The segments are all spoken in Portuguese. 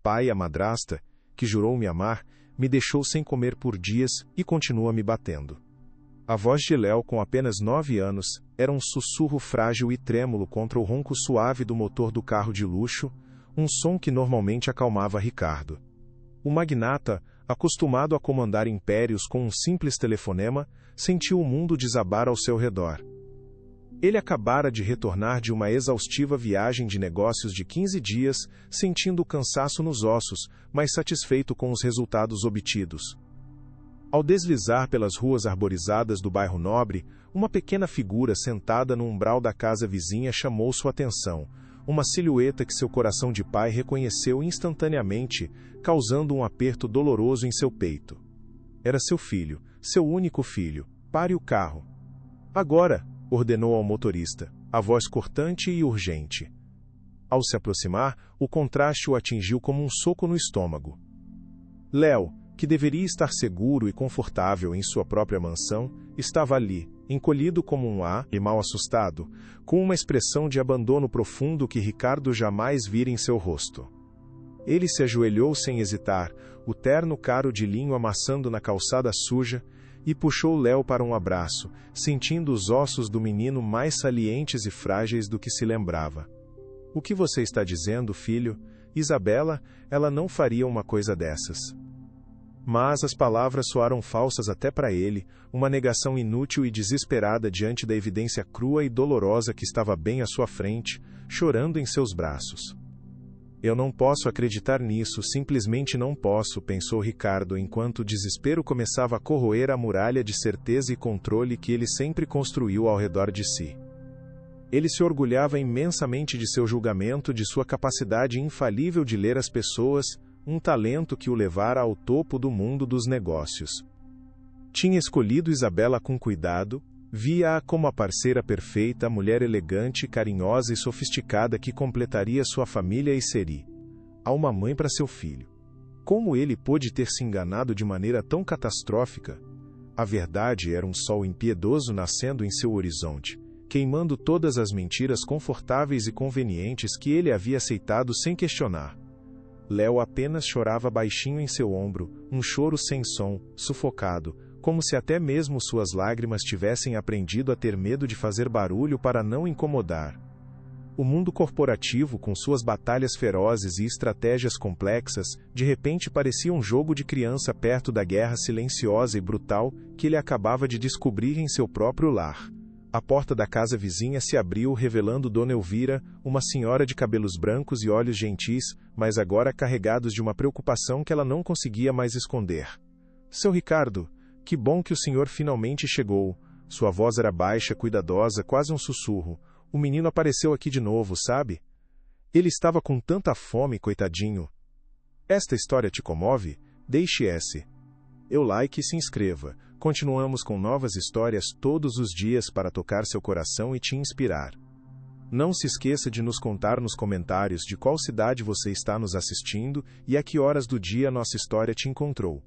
pai, a madrasta, que jurou me amar, me deixou sem comer por dias e continua me batendo. A voz de Léo, com apenas 9 anos, era um sussurro frágil e trêmulo contra o ronco suave do motor do carro de luxo, um som que normalmente acalmava Ricardo. O magnata, acostumado a comandar impérios com um simples telefonema, sentiu o mundo desabar ao seu redor. Ele acabara de retornar de uma exaustiva viagem de negócios de 15 dias, sentindo o cansaço nos ossos, mas satisfeito com os resultados obtidos. Ao deslizar pelas ruas arborizadas do bairro Nobre, uma pequena figura sentada no umbral da casa vizinha chamou sua atenção, uma silhueta que seu coração de pai reconheceu instantaneamente, causando um aperto doloroso em seu peito. Era seu filho, seu único filho. Pare o carro. Agora, ordenou ao motorista, a voz cortante e urgente. Ao se aproximar, o contraste o atingiu como um soco no estômago. Léo, que deveria estar seguro e confortável em sua própria mansão, estava ali, encolhido como um A e mal assustado, com uma expressão de abandono profundo que Ricardo jamais vira em seu rosto. Ele se ajoelhou sem hesitar, o terno caro de linho amassando na calçada suja, e puxou Léo para um abraço, sentindo os ossos do menino mais salientes e frágeis do que se lembrava. — O que você está dizendo, filho? Isabela, ela não faria uma coisa dessas. Mas as palavras soaram falsas até para ele, uma negação inútil e desesperada diante da evidência crua e dolorosa que estava bem à sua frente, chorando em seus braços. Eu não posso acreditar nisso, simplesmente não posso, pensou Ricardo, enquanto o desespero começava a corroer a muralha de certeza e controle que ele sempre construiu ao redor de si. Ele se orgulhava imensamente de seu julgamento, de sua capacidade infalível de ler as pessoas, um talento que o levara ao topo do mundo dos negócios. Tinha escolhido Isabela com cuidado, via-a como a parceira perfeita, a mulher elegante, carinhosa e sofisticada que completaria sua família e seria uma mãe para seu filho. Como ele pôde ter se enganado de maneira tão catastrófica? A verdade era um sol impiedoso nascendo em seu horizonte, queimando todas as mentiras confortáveis e convenientes que ele havia aceitado sem questionar. Léo apenas chorava baixinho em seu ombro, um choro sem som, sufocado, como se até mesmo suas lágrimas tivessem aprendido a ter medo de fazer barulho para não incomodar. O mundo corporativo, com suas batalhas ferozes e estratégias complexas, de repente parecia um jogo de criança perto da guerra silenciosa e brutal que ele acabava de descobrir em seu próprio lar. A porta da casa vizinha se abriu, revelando Dona Elvira, uma senhora de cabelos brancos e olhos gentis, mas agora carregados de uma preocupação que ela não conseguia mais esconder. — Seu Ricardo, que bom que o senhor finalmente chegou. Sua voz era baixa, cuidadosa, quase um sussurro. O menino apareceu aqui de novo, sabe? Ele estava com tanta fome, coitadinho. Esta história te comove? Deixe esse. Eu like e se inscreva. Continuamos com novas histórias todos os dias para tocar seu coração e te inspirar. Não se esqueça de nos contar nos comentários de qual cidade você está nos assistindo e a que horas do dia nossa história te encontrou.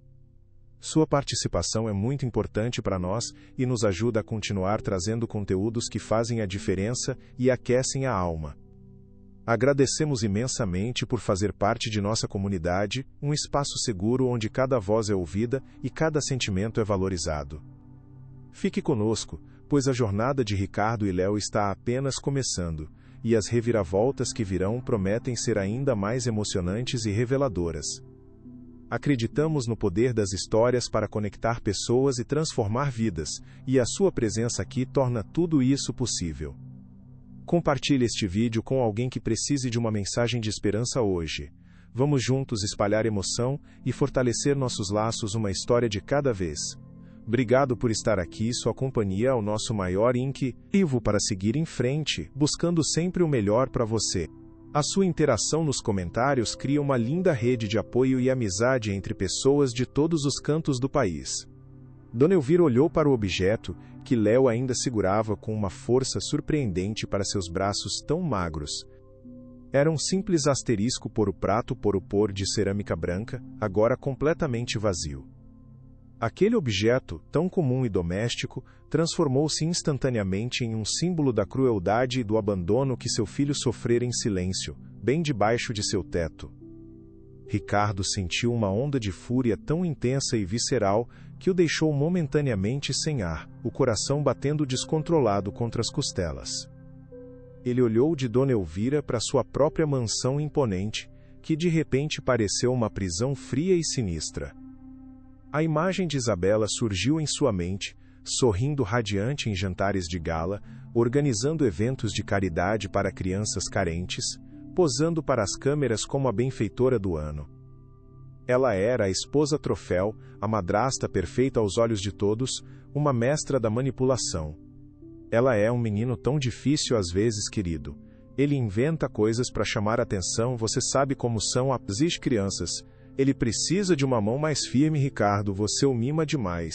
Sua participação é muito importante para nós e nos ajuda a continuar trazendo conteúdos que fazem a diferença e aquecem a alma. Agradecemos imensamente por fazer parte de nossa comunidade, um espaço seguro onde cada voz é ouvida e cada sentimento é valorizado. Fique conosco, pois a jornada de Ricardo e Léo está apenas começando, e as reviravoltas que virão prometem ser ainda mais emocionantes e reveladoras. Acreditamos no poder das histórias para conectar pessoas e transformar vidas, e a sua presença aqui torna tudo isso possível. Compartilhe este vídeo com alguém que precise de uma mensagem de esperança hoje. Vamos juntos espalhar emoção e fortalecer nossos laços, uma história de cada vez. Obrigado por estar aqui, sua companhia é o nosso maior incentivo para seguir em frente, buscando sempre o melhor para você. A sua interação nos comentários cria uma linda rede de apoio e amizade entre pessoas de todos os cantos do país. Dona Elvira olhou para o objeto, que Léo ainda segurava com uma força surpreendente para seus braços tão magros. Era um simples asterisco por de cerâmica branca, agora completamente vazio. Aquele objeto, tão comum e doméstico, transformou-se instantaneamente em um símbolo da crueldade e do abandono que seu filho sofrera em silêncio, bem debaixo de seu teto. Ricardo sentiu uma onda de fúria tão intensa e visceral que o deixou momentaneamente sem ar, o coração batendo descontrolado contra as costelas. Ele olhou de Dona Elvira para sua própria mansão imponente, que de repente pareceu uma prisão fria e sinistra. A imagem de Isabela surgiu em sua mente, sorrindo radiante em jantares de gala, organizando eventos de caridade para crianças carentes, posando para as câmeras como a benfeitora do ano. Ela era a esposa troféu, a madrasta perfeita aos olhos de todos, uma mestra da manipulação. Ela é um menino tão difícil às vezes, querido. Ele inventa coisas para chamar atenção, você sabe como são as crianças. Ele precisa de uma mão mais firme, Ricardo, você o mima demais.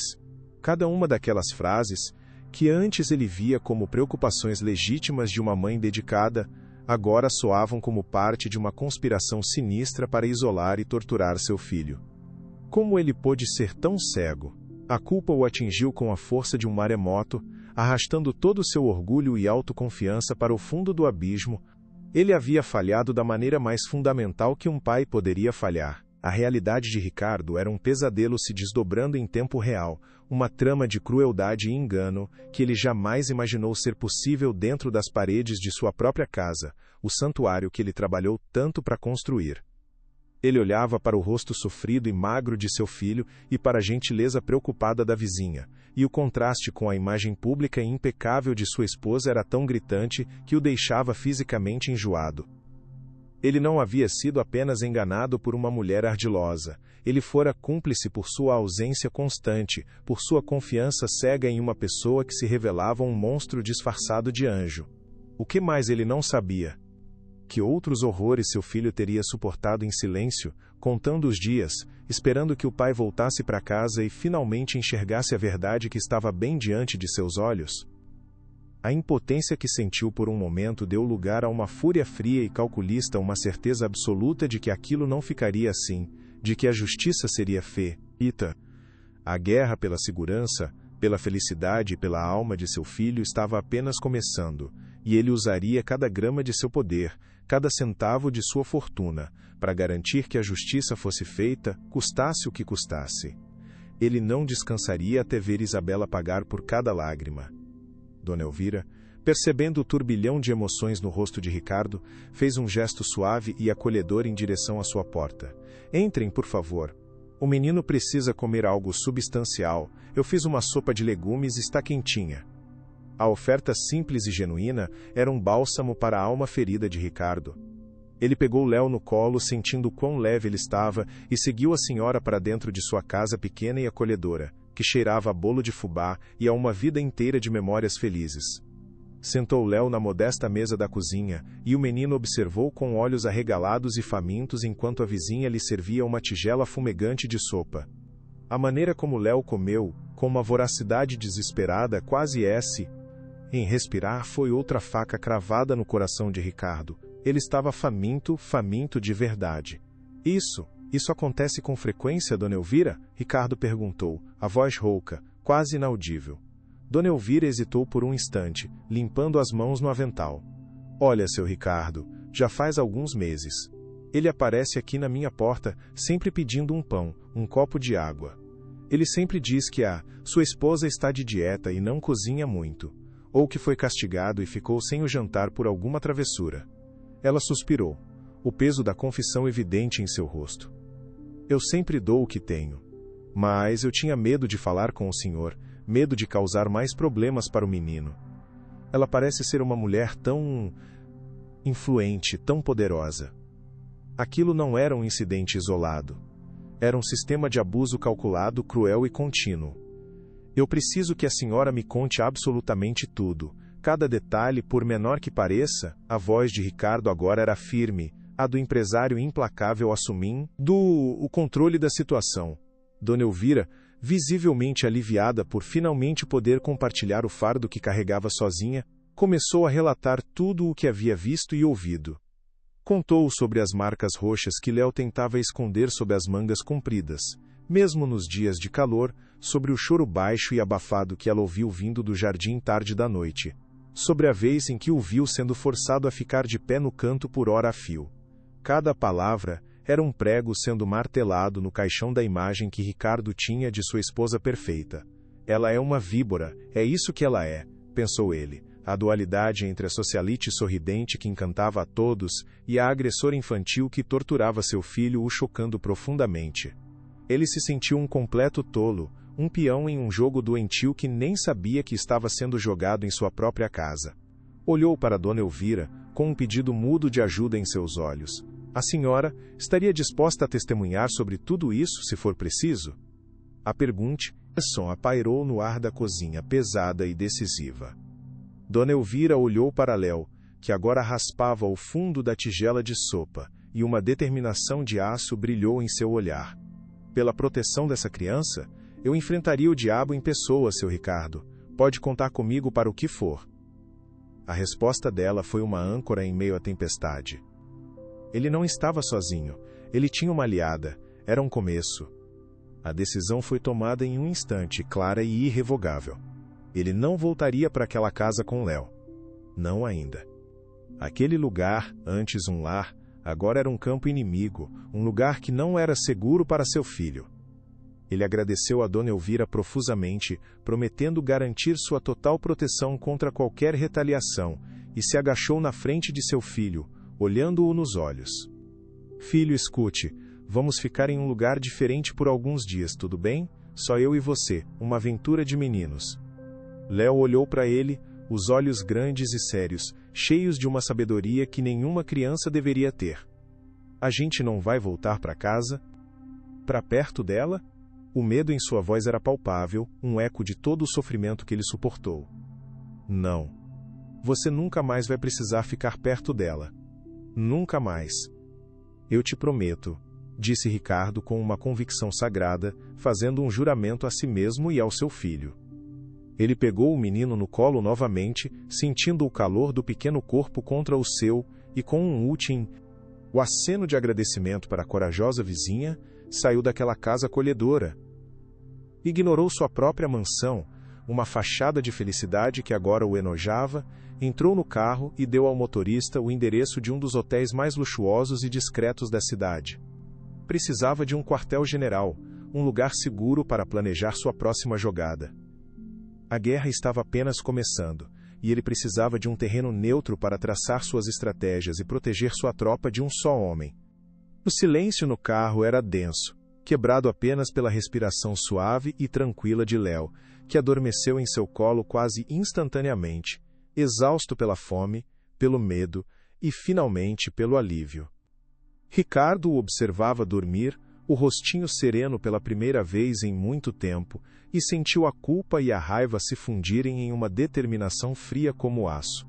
Cada uma daquelas frases, que antes ele via como preocupações legítimas de uma mãe dedicada, agora soavam como parte de uma conspiração sinistra para isolar e torturar seu filho. Como ele pôde ser tão cego? A culpa o atingiu com a força de um maremoto, arrastando todo o seu orgulho e autoconfiança para o fundo do abismo. Ele havia falhado da maneira mais fundamental que um pai poderia falhar. A realidade de Ricardo era um pesadelo se desdobrando em tempo real, uma trama de crueldade e engano que ele jamais imaginou ser possível dentro das paredes de sua própria casa, o santuário que ele trabalhou tanto para construir. Ele olhava para o rosto sofrido e magro de seu filho e para a gentileza preocupada da vizinha, e o contraste com a imagem pública e impecável de sua esposa era tão gritante que o deixava fisicamente enjoado. Ele não havia sido apenas enganado por uma mulher ardilosa, ele fora cúmplice por sua ausência constante, por sua confiança cega em uma pessoa que se revelava um monstro disfarçado de anjo. O que mais ele não sabia? Que outros horrores seu filho teria suportado em silêncio, contando os dias, esperando que o pai voltasse para casa e finalmente enxergasse a verdade que estava bem diante de seus olhos? A impotência que sentiu por um momento deu lugar a uma fúria fria e calculista, uma certeza absoluta de que aquilo não ficaria assim, de que a justiça seria feita. A guerra pela segurança, pela felicidade e pela alma de seu filho estava apenas começando, e ele usaria cada grama de seu poder, cada centavo de sua fortuna, para garantir que a justiça fosse feita, custasse o que custasse. Ele não descansaria até ver Isabela pagar por cada lágrima. Dona Elvira, percebendo o turbilhão de emoções no rosto de Ricardo, fez um gesto suave e acolhedor em direção à sua porta. Entrem, por favor. O menino precisa comer algo substancial. Eu fiz uma sopa de legumes e está quentinha. A oferta simples e genuína era um bálsamo para a alma ferida de Ricardo. Ele pegou Léo no colo, sentindo quão leve ele estava, e seguiu a senhora para dentro de sua casa pequena e acolhedora, que cheirava a bolo de fubá e a uma vida inteira de memórias felizes. Sentou Léo na modesta mesa da cozinha, e o menino observou com olhos arregalados e famintos enquanto a vizinha lhe servia uma tigela fumegante de sopa. A maneira como Léo comeu, com uma voracidade desesperada, quase em respirar, foi outra faca cravada no coração de Ricardo. Ele estava faminto, faminto de verdade. Isso acontece com frequência, Dona Elvira? Ricardo perguntou, a voz rouca, quase inaudível. Dona Elvira hesitou por um instante, limpando as mãos no avental. Olha, seu Ricardo, já faz alguns meses. Ele aparece aqui na minha porta, sempre pedindo um pão, um copo de água. Ele sempre diz que sua esposa está de dieta e não cozinha muito, ou que foi castigado e ficou sem o jantar por alguma travessura. Ela suspirou, o peso da confissão evidente em seu rosto. Eu sempre dou o que tenho. Mas eu tinha medo de falar com o senhor, medo de causar mais problemas para o menino. Ela parece ser uma mulher tão influente, tão poderosa. Aquilo não era um incidente isolado. Era um sistema de abuso calculado, cruel e contínuo. Eu preciso que a senhora me conte absolutamente tudo. Cada detalhe, por menor que pareça. A voz de Ricardo agora era firme, a do empresário implacável assumindo o controle da situação. Dona Elvira, visivelmente aliviada por finalmente poder compartilhar o fardo que carregava sozinha, começou a relatar tudo o que havia visto e ouvido. Contou sobre as marcas roxas que Léo tentava esconder sob as mangas compridas, mesmo nos dias de calor, sobre o choro baixo e abafado que ela ouviu vindo do jardim tarde da noite, sobre a vez em que o viu sendo forçado a ficar de pé no canto por hora a fio. Cada palavra era um prego sendo martelado no caixão da imagem que Ricardo tinha de sua esposa perfeita. Ela é uma víbora, é isso que ela é, pensou ele. A dualidade entre a socialite sorridente que encantava a todos e a agressora infantil que torturava seu filho o chocando profundamente. Ele se sentiu um completo tolo, um peão em um jogo doentio que nem sabia que estava sendo jogado em sua própria casa. Olhou para Dona Elvira, com um pedido mudo de ajuda em seus olhos. A senhora estaria disposta a testemunhar sobre tudo isso, se for preciso? A pergunta pairou no ar da cozinha, pesada e decisiva. Dona Elvira olhou para Léo, que agora raspava o fundo da tigela de sopa, e uma determinação de aço brilhou em seu olhar. Pela proteção dessa criança, eu enfrentaria o diabo em pessoa, seu Ricardo. Pode contar comigo para o que for. A resposta dela foi uma âncora em meio à tempestade. Ele não estava sozinho. Ele tinha uma aliada. Era um começo. A decisão foi tomada em um instante, clara e irrevogável. Ele não voltaria para aquela casa com Léo. Não ainda. Aquele lugar, antes um lar, agora era um campo inimigo, um lugar que não era seguro para seu filho. Ele agradeceu a Dona Elvira profusamente, prometendo garantir sua total proteção contra qualquer retaliação, e se agachou na frente de seu filho, olhando-o nos olhos. Filho, escute, vamos ficar em um lugar diferente por alguns dias, tudo bem? Só eu e você, uma aventura de meninos. Léo olhou para ele, os olhos grandes e sérios, cheios de uma sabedoria que nenhuma criança deveria ter. A gente não vai voltar para casa? Para perto dela? O medo em sua voz era palpável, um eco de todo o sofrimento que ele suportou. Não. Você nunca mais vai precisar ficar perto dela. Nunca mais. Eu te prometo, disse Ricardo com uma convicção sagrada, fazendo um juramento a si mesmo e ao seu filho. Ele pegou o menino no colo novamente, sentindo o calor do pequeno corpo contra o seu, e com um último aceno de agradecimento para a corajosa vizinha, saiu daquela casa acolhedora. Ignorou sua própria mansão, uma fachada de felicidade que agora o enojava, entrou no carro e deu ao motorista o endereço de um dos hotéis mais luxuosos e discretos da cidade. Precisava de um quartel-general, um lugar seguro para planejar sua próxima jogada. A guerra estava apenas começando, e ele precisava de um terreno neutro para traçar suas estratégias e proteger sua tropa de um só homem. O silêncio no carro era denso, quebrado apenas pela respiração suave e tranquila de Léo, que adormeceu em seu colo quase instantaneamente, exausto pela fome, pelo medo e, finalmente, pelo alívio. Ricardo o observava dormir, o rostinho sereno pela primeira vez em muito tempo, e sentiu a culpa e a raiva se fundirem em uma determinação fria como aço.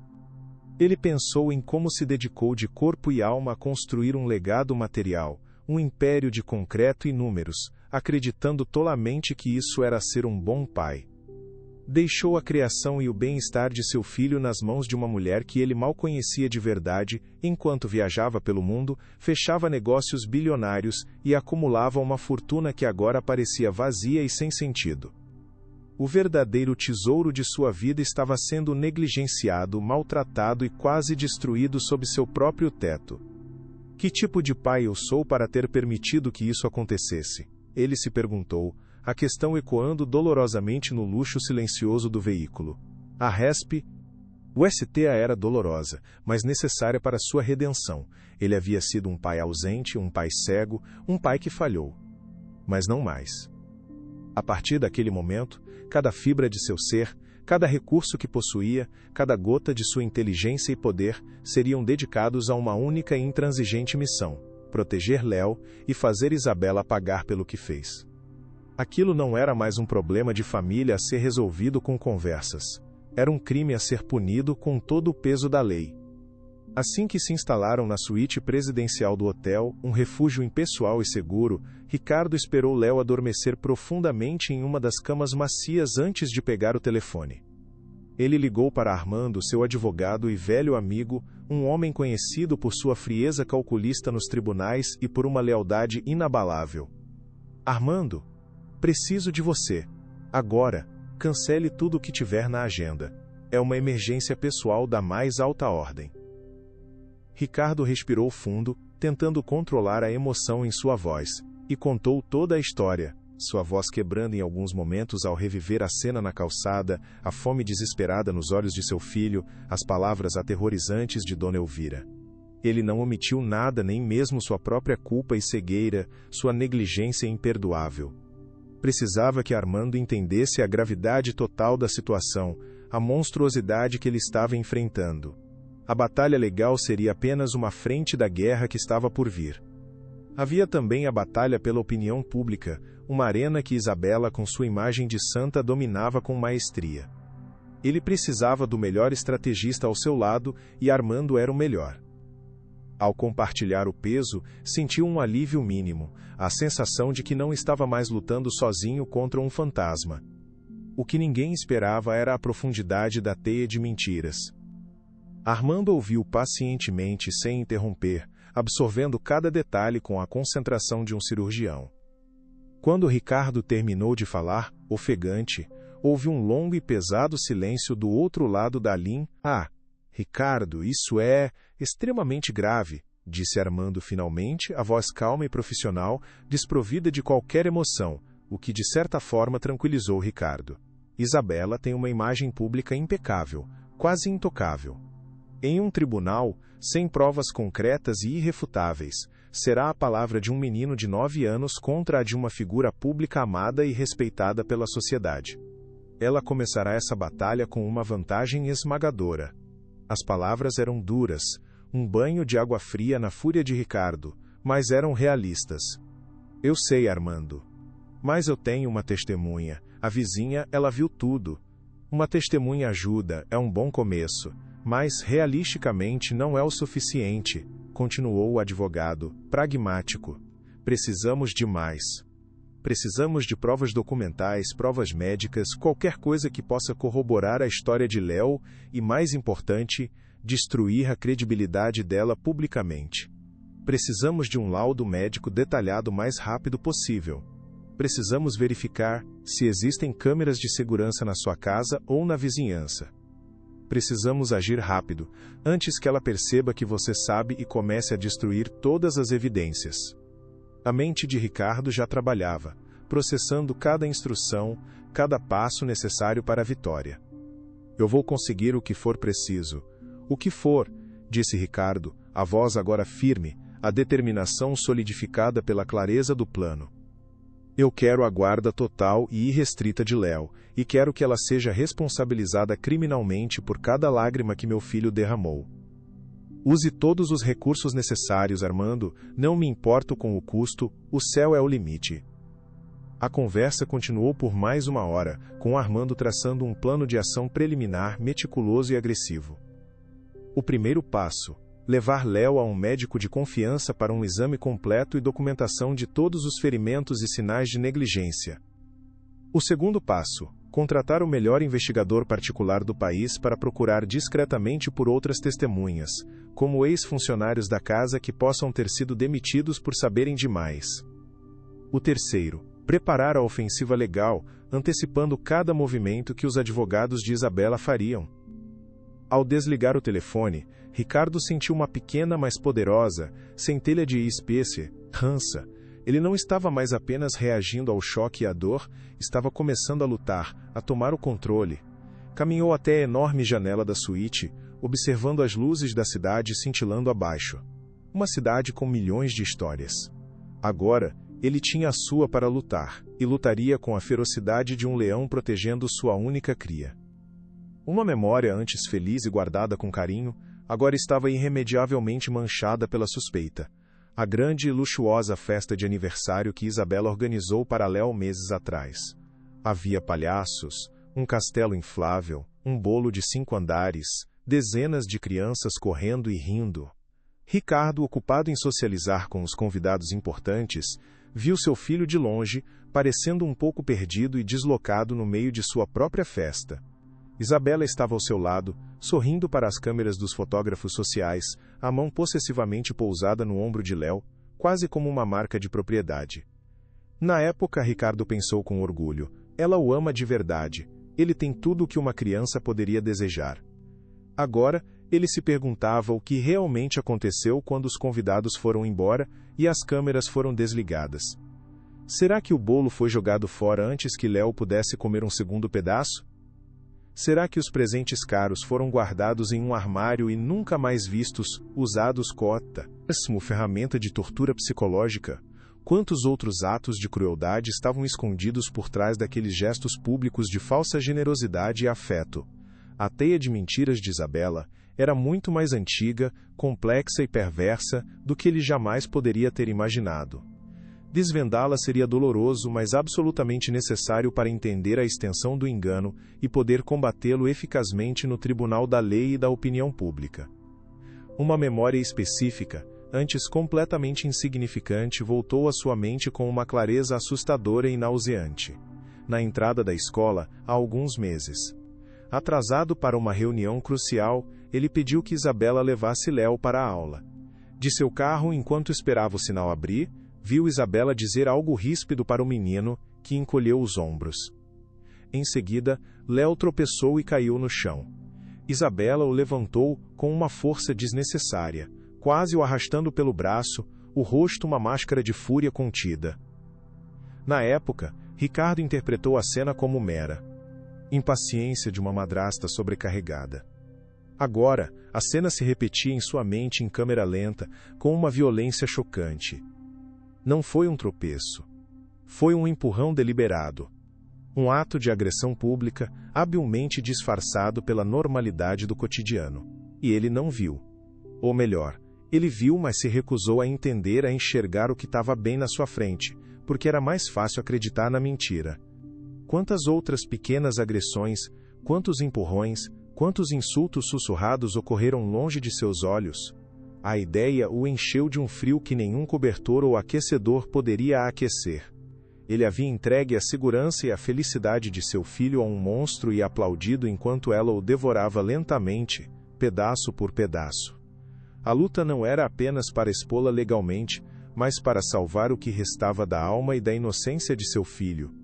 Ele pensou em como se dedicou de corpo e alma a construir um legado material, um império de concreto e números, acreditando tolamente que isso era ser um bom pai. Deixou a criação e o bem-estar de seu filho nas mãos de uma mulher que ele mal conhecia de verdade, enquanto viajava pelo mundo, fechava negócios bilionários e acumulava uma fortuna que agora parecia vazia e sem sentido. O verdadeiro tesouro de sua vida estava sendo negligenciado, maltratado e quase destruído sob seu próprio teto. Que tipo de pai eu sou para ter permitido que isso acontecesse? Ele se perguntou, a questão ecoando dolorosamente no luxo silencioso do veículo. A RESP. O STA era dolorosa, mas necessária para sua redenção. Ele havia sido um pai ausente, um pai cego, um pai que falhou. Mas não mais. A partir daquele momento, cada fibra de seu ser, cada recurso que possuía, cada gota de sua inteligência e poder, seriam dedicados a uma única e intransigente missão: proteger Léo e fazer Isabela pagar pelo que fez. Aquilo não era mais um problema de família a ser resolvido com conversas. Era um crime a ser punido com todo o peso da lei. Assim que se instalaram na suíte presidencial do hotel, um refúgio impessoal e seguro, Ricardo esperou Léo adormecer profundamente em uma das camas macias antes de pegar o telefone. Ele ligou para Armando, seu advogado e velho amigo, um homem conhecido por sua frieza calculista nos tribunais e por uma lealdade inabalável. Armando, preciso de você. Agora, cancele tudo o que tiver na agenda. É uma emergência pessoal da mais alta ordem. Ricardo respirou fundo, tentando controlar a emoção em sua voz, e contou toda a história, sua voz quebrando em alguns momentos ao reviver a cena na calçada, a fome desesperada nos olhos de seu filho, as palavras aterrorizantes de Dona Elvira. Ele não omitiu nada, nem mesmo sua própria culpa e cegueira, sua negligência imperdoável. Precisava que Armando entendesse a gravidade total da situação, a monstruosidade que ele estava enfrentando. A batalha legal seria apenas uma frente da guerra que estava por vir. Havia também a batalha pela opinião pública, uma arena que Isabela, com sua imagem de santa, dominava com maestria. Ele precisava do melhor estrategista ao seu lado, e Armando era o melhor. Ao compartilhar o peso, sentiu um alívio mínimo, a sensação de que não estava mais lutando sozinho contra um fantasma. O que ninguém esperava era a profundidade da teia de mentiras. Armando ouviu pacientemente, sem interromper, absorvendo cada detalhe com a concentração de um cirurgião. Quando Ricardo terminou de falar, ofegante, houve um longo e pesado silêncio do outro lado da linha. Ah, Ricardo, isso é extremamente grave, disse Armando finalmente, a voz calma e profissional, desprovida de qualquer emoção, o que de certa forma tranquilizou Ricardo. Isabela tem uma imagem pública impecável, quase intocável. Em um tribunal, sem provas concretas e irrefutáveis, será a palavra de um menino de 9 anos contra a de uma figura pública amada e respeitada pela sociedade. Ela começará essa batalha com uma vantagem esmagadora. As palavras eram duras, um banho de água fria na fúria de Ricardo, mas eram realistas. Eu sei, Armando. Mas eu tenho uma testemunha. A vizinha, ela viu tudo. Uma testemunha ajuda, é um bom começo, mas realisticamente não é o suficiente, continuou o advogado, pragmático. Precisamos de mais. Precisamos de provas documentais, provas médicas, qualquer coisa que possa corroborar a história de Léo e, mais importante, destruir a credibilidade dela publicamente. Precisamos de um laudo médico detalhado o mais rápido possível. Precisamos verificar se existem câmeras de segurança na sua casa ou na vizinhança. Precisamos agir rápido, antes que ela perceba que você sabe e comece a destruir todas as evidências. A mente de Ricardo já trabalhava, processando cada instrução, cada passo necessário para a vitória. Eu vou conseguir o que for preciso. O que for, disse Ricardo, a voz agora firme, a determinação solidificada pela clareza do plano. Eu quero a guarda total e irrestrita de Léo, e quero que ela seja responsabilizada criminalmente por cada lágrima que meu filho derramou. Use todos os recursos necessários, Armando, não me importo com o custo, o céu é o limite. A conversa continuou por mais 1 hora, com Armando traçando um plano de ação preliminar, meticuloso e agressivo. O primeiro passo: levar Léo a um médico de confiança para um exame completo e documentação de todos os ferimentos e sinais de negligência. O segundo passo: contratar o melhor investigador particular do país para procurar discretamente por outras testemunhas, como ex-funcionários da casa que possam ter sido demitidos por saberem demais. O terceiro: preparar a ofensiva legal, antecipando cada movimento que os advogados de Isabela fariam. Ao desligar o telefone, Ricardo sentiu uma pequena, mas poderosa, centelha de espécie, rança. Ele não estava mais apenas reagindo ao choque e à dor, estava começando a lutar, a tomar o controle. Caminhou até a enorme janela da suíte, observando as luzes da cidade cintilando abaixo. Uma cidade com milhões de histórias. Agora, ele tinha a sua para lutar, e lutaria com a ferocidade de um leão protegendo sua única cria. Uma memória antes feliz e guardada com carinho, agora estava irremediavelmente manchada pela suspeita. A grande e luxuosa festa de aniversário que Isabela organizou para Léo meses atrás. Havia palhaços, um castelo inflável, um bolo de 5 andares, dezenas de crianças correndo e rindo. Ricardo, ocupado em socializar com os convidados importantes, viu seu filho de longe, parecendo um pouco perdido e deslocado no meio de sua própria festa. Isabela estava ao seu lado, sorrindo para as câmeras dos fotógrafos sociais, a mão possessivamente pousada no ombro de Léo, quase como uma marca de propriedade. Na época, Ricardo pensou com orgulho, ela o ama de verdade, ele tem tudo o que uma criança poderia desejar. Agora, Ele se perguntava o que realmente aconteceu quando os convidados foram embora e as câmeras foram desligadas. Será que o bolo foi jogado fora antes que Léo pudesse comer um segundo pedaço? Será que os presentes caros foram guardados em um armário e nunca mais vistos, usados como ferramenta de tortura psicológica? Quantos outros atos de crueldade estavam escondidos por trás daqueles gestos públicos de falsa generosidade e afeto? A teia de mentiras de Isabela era muito mais antiga, complexa e perversa do que ele jamais poderia ter imaginado. Desvendá-la seria doloroso, mas absolutamente necessário para entender a extensão do engano e poder combatê-lo eficazmente no tribunal da lei e da opinião pública. Uma memória específica, antes completamente insignificante, voltou à sua mente com uma clareza assustadora e nauseante. Na entrada da escola, há alguns meses. Atrasado para uma reunião crucial, ele pediu que Isabela levasse Léo para a aula. De seu carro, enquanto esperava o sinal abrir, viu Isabela dizer algo ríspido para o menino, que encolheu os ombros. Em seguida, Léo tropeçou e caiu no chão. Isabela o levantou com uma força desnecessária, quase o arrastando pelo braço, o rosto uma máscara de fúria contida. Na época, Ricardo interpretou a cena como mera impaciência de uma madrasta sobrecarregada. Agora, a cena se repetia em sua mente em câmera lenta, com uma violência chocante. Não foi um tropeço. Foi um empurrão deliberado. Um ato de agressão pública, habilmente disfarçado pela normalidade do cotidiano. E ele não viu. Ou melhor, ele viu, mas se recusou a entender, a enxergar o que estava bem na sua frente, porque era mais fácil acreditar na mentira. Quantas outras pequenas agressões, quantos empurrões, quantos insultos sussurrados ocorreram longe de seus olhos? A ideia o encheu de um frio que nenhum cobertor ou aquecedor poderia aquecer. Ele havia entregue a segurança e a felicidade de seu filho a um monstro e aplaudido enquanto ela o devorava lentamente, pedaço por pedaço. A luta não era apenas para expô-la legalmente, mas para salvar o que restava da alma e da inocência de seu filho.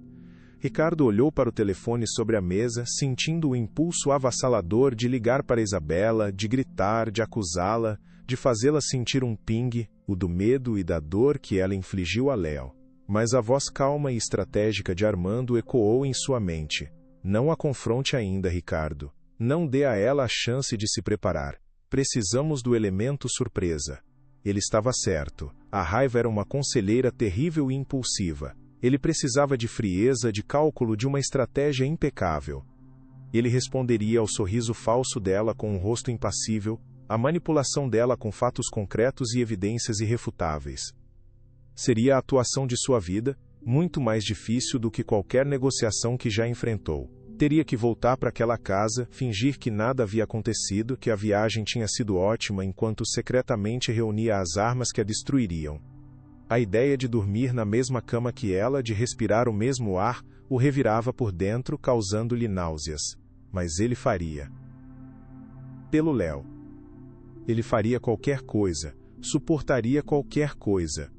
Ricardo olhou para o telefone sobre a mesa, sentindo o impulso avassalador de ligar para Isabela, de gritar, de acusá-la, de fazê-la sentir um pingue, o do medo e da dor que ela infligiu a Léo. Mas a voz calma e estratégica de Armando ecoou em sua mente. Não a confronte ainda, Ricardo. Não dê a ela a chance de se preparar. Precisamos do elemento surpresa. Ele estava certo. A raiva era uma conselheira terrível e impulsiva. Ele precisava de frieza, de cálculo, de uma estratégia impecável. Ele responderia ao sorriso falso dela com um rosto impassível, à manipulação dela com fatos concretos e evidências irrefutáveis. Seria a atuação de sua vida, muito mais difícil do que qualquer negociação que já enfrentou. Teria que voltar para aquela casa, fingir que nada havia acontecido, que a viagem tinha sido ótima enquanto secretamente reunia as armas que a destruiriam. A ideia de dormir na mesma cama que ela, de respirar o mesmo ar, o revirava por dentro, causando-lhe náuseas. Mas ele faria. Pelo Léo. Ele faria qualquer coisa, suportaria qualquer coisa.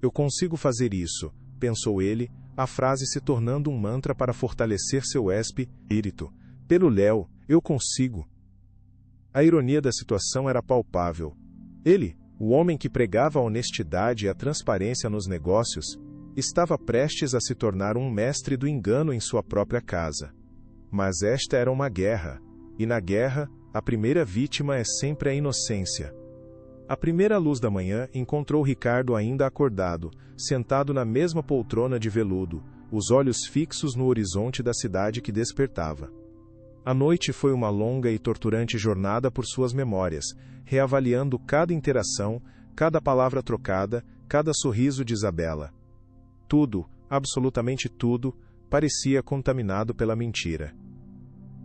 Eu consigo fazer isso, pensou ele, a frase se tornando um mantra para fortalecer seu espírito. Pelo Léo, eu consigo. A ironia da situação era palpável. Ele, o homem que pregava a honestidade e a transparência nos negócios, estava prestes a se tornar um mestre do engano em sua própria casa. Mas esta era uma guerra, e na guerra, a primeira vítima é sempre a inocência. À primeira luz da manhã, encontrou Ricardo ainda acordado, sentado na mesma poltrona de veludo, os olhos fixos no horizonte da cidade que despertava. A noite foi uma longa e torturante jornada por suas memórias, reavaliando cada interação, cada palavra trocada, cada sorriso de Isabela. Tudo, absolutamente tudo, parecia contaminado pela mentira.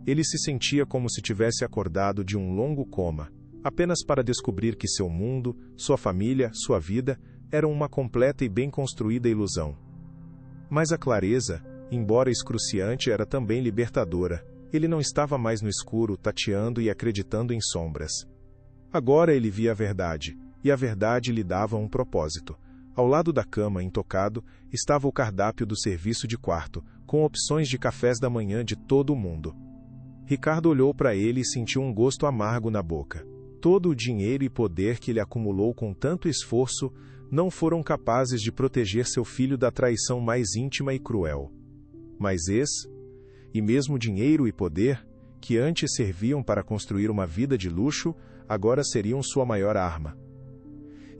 Ele se sentia como se tivesse acordado de um longo coma, apenas para descobrir que seu mundo, sua família, sua vida, eram uma completa e bem construída ilusão. Mas a clareza, embora excruciante, era também libertadora. Ele não estava mais no escuro, tateando e acreditando em sombras. Agora ele via a verdade, e a verdade lhe dava um propósito. Ao lado da cama, intocado, estava o cardápio do serviço de quarto, com opções de cafés da manhã de todo o mundo. Ricardo olhou para ele e sentiu um gosto amargo na boca. Todo o dinheiro e poder que ele acumulou com tanto esforço não foram capazes de proteger seu filho da traição mais íntima e cruel. Mas e mesmo dinheiro e poder, que antes serviam para construir uma vida de luxo, agora seriam sua maior arma.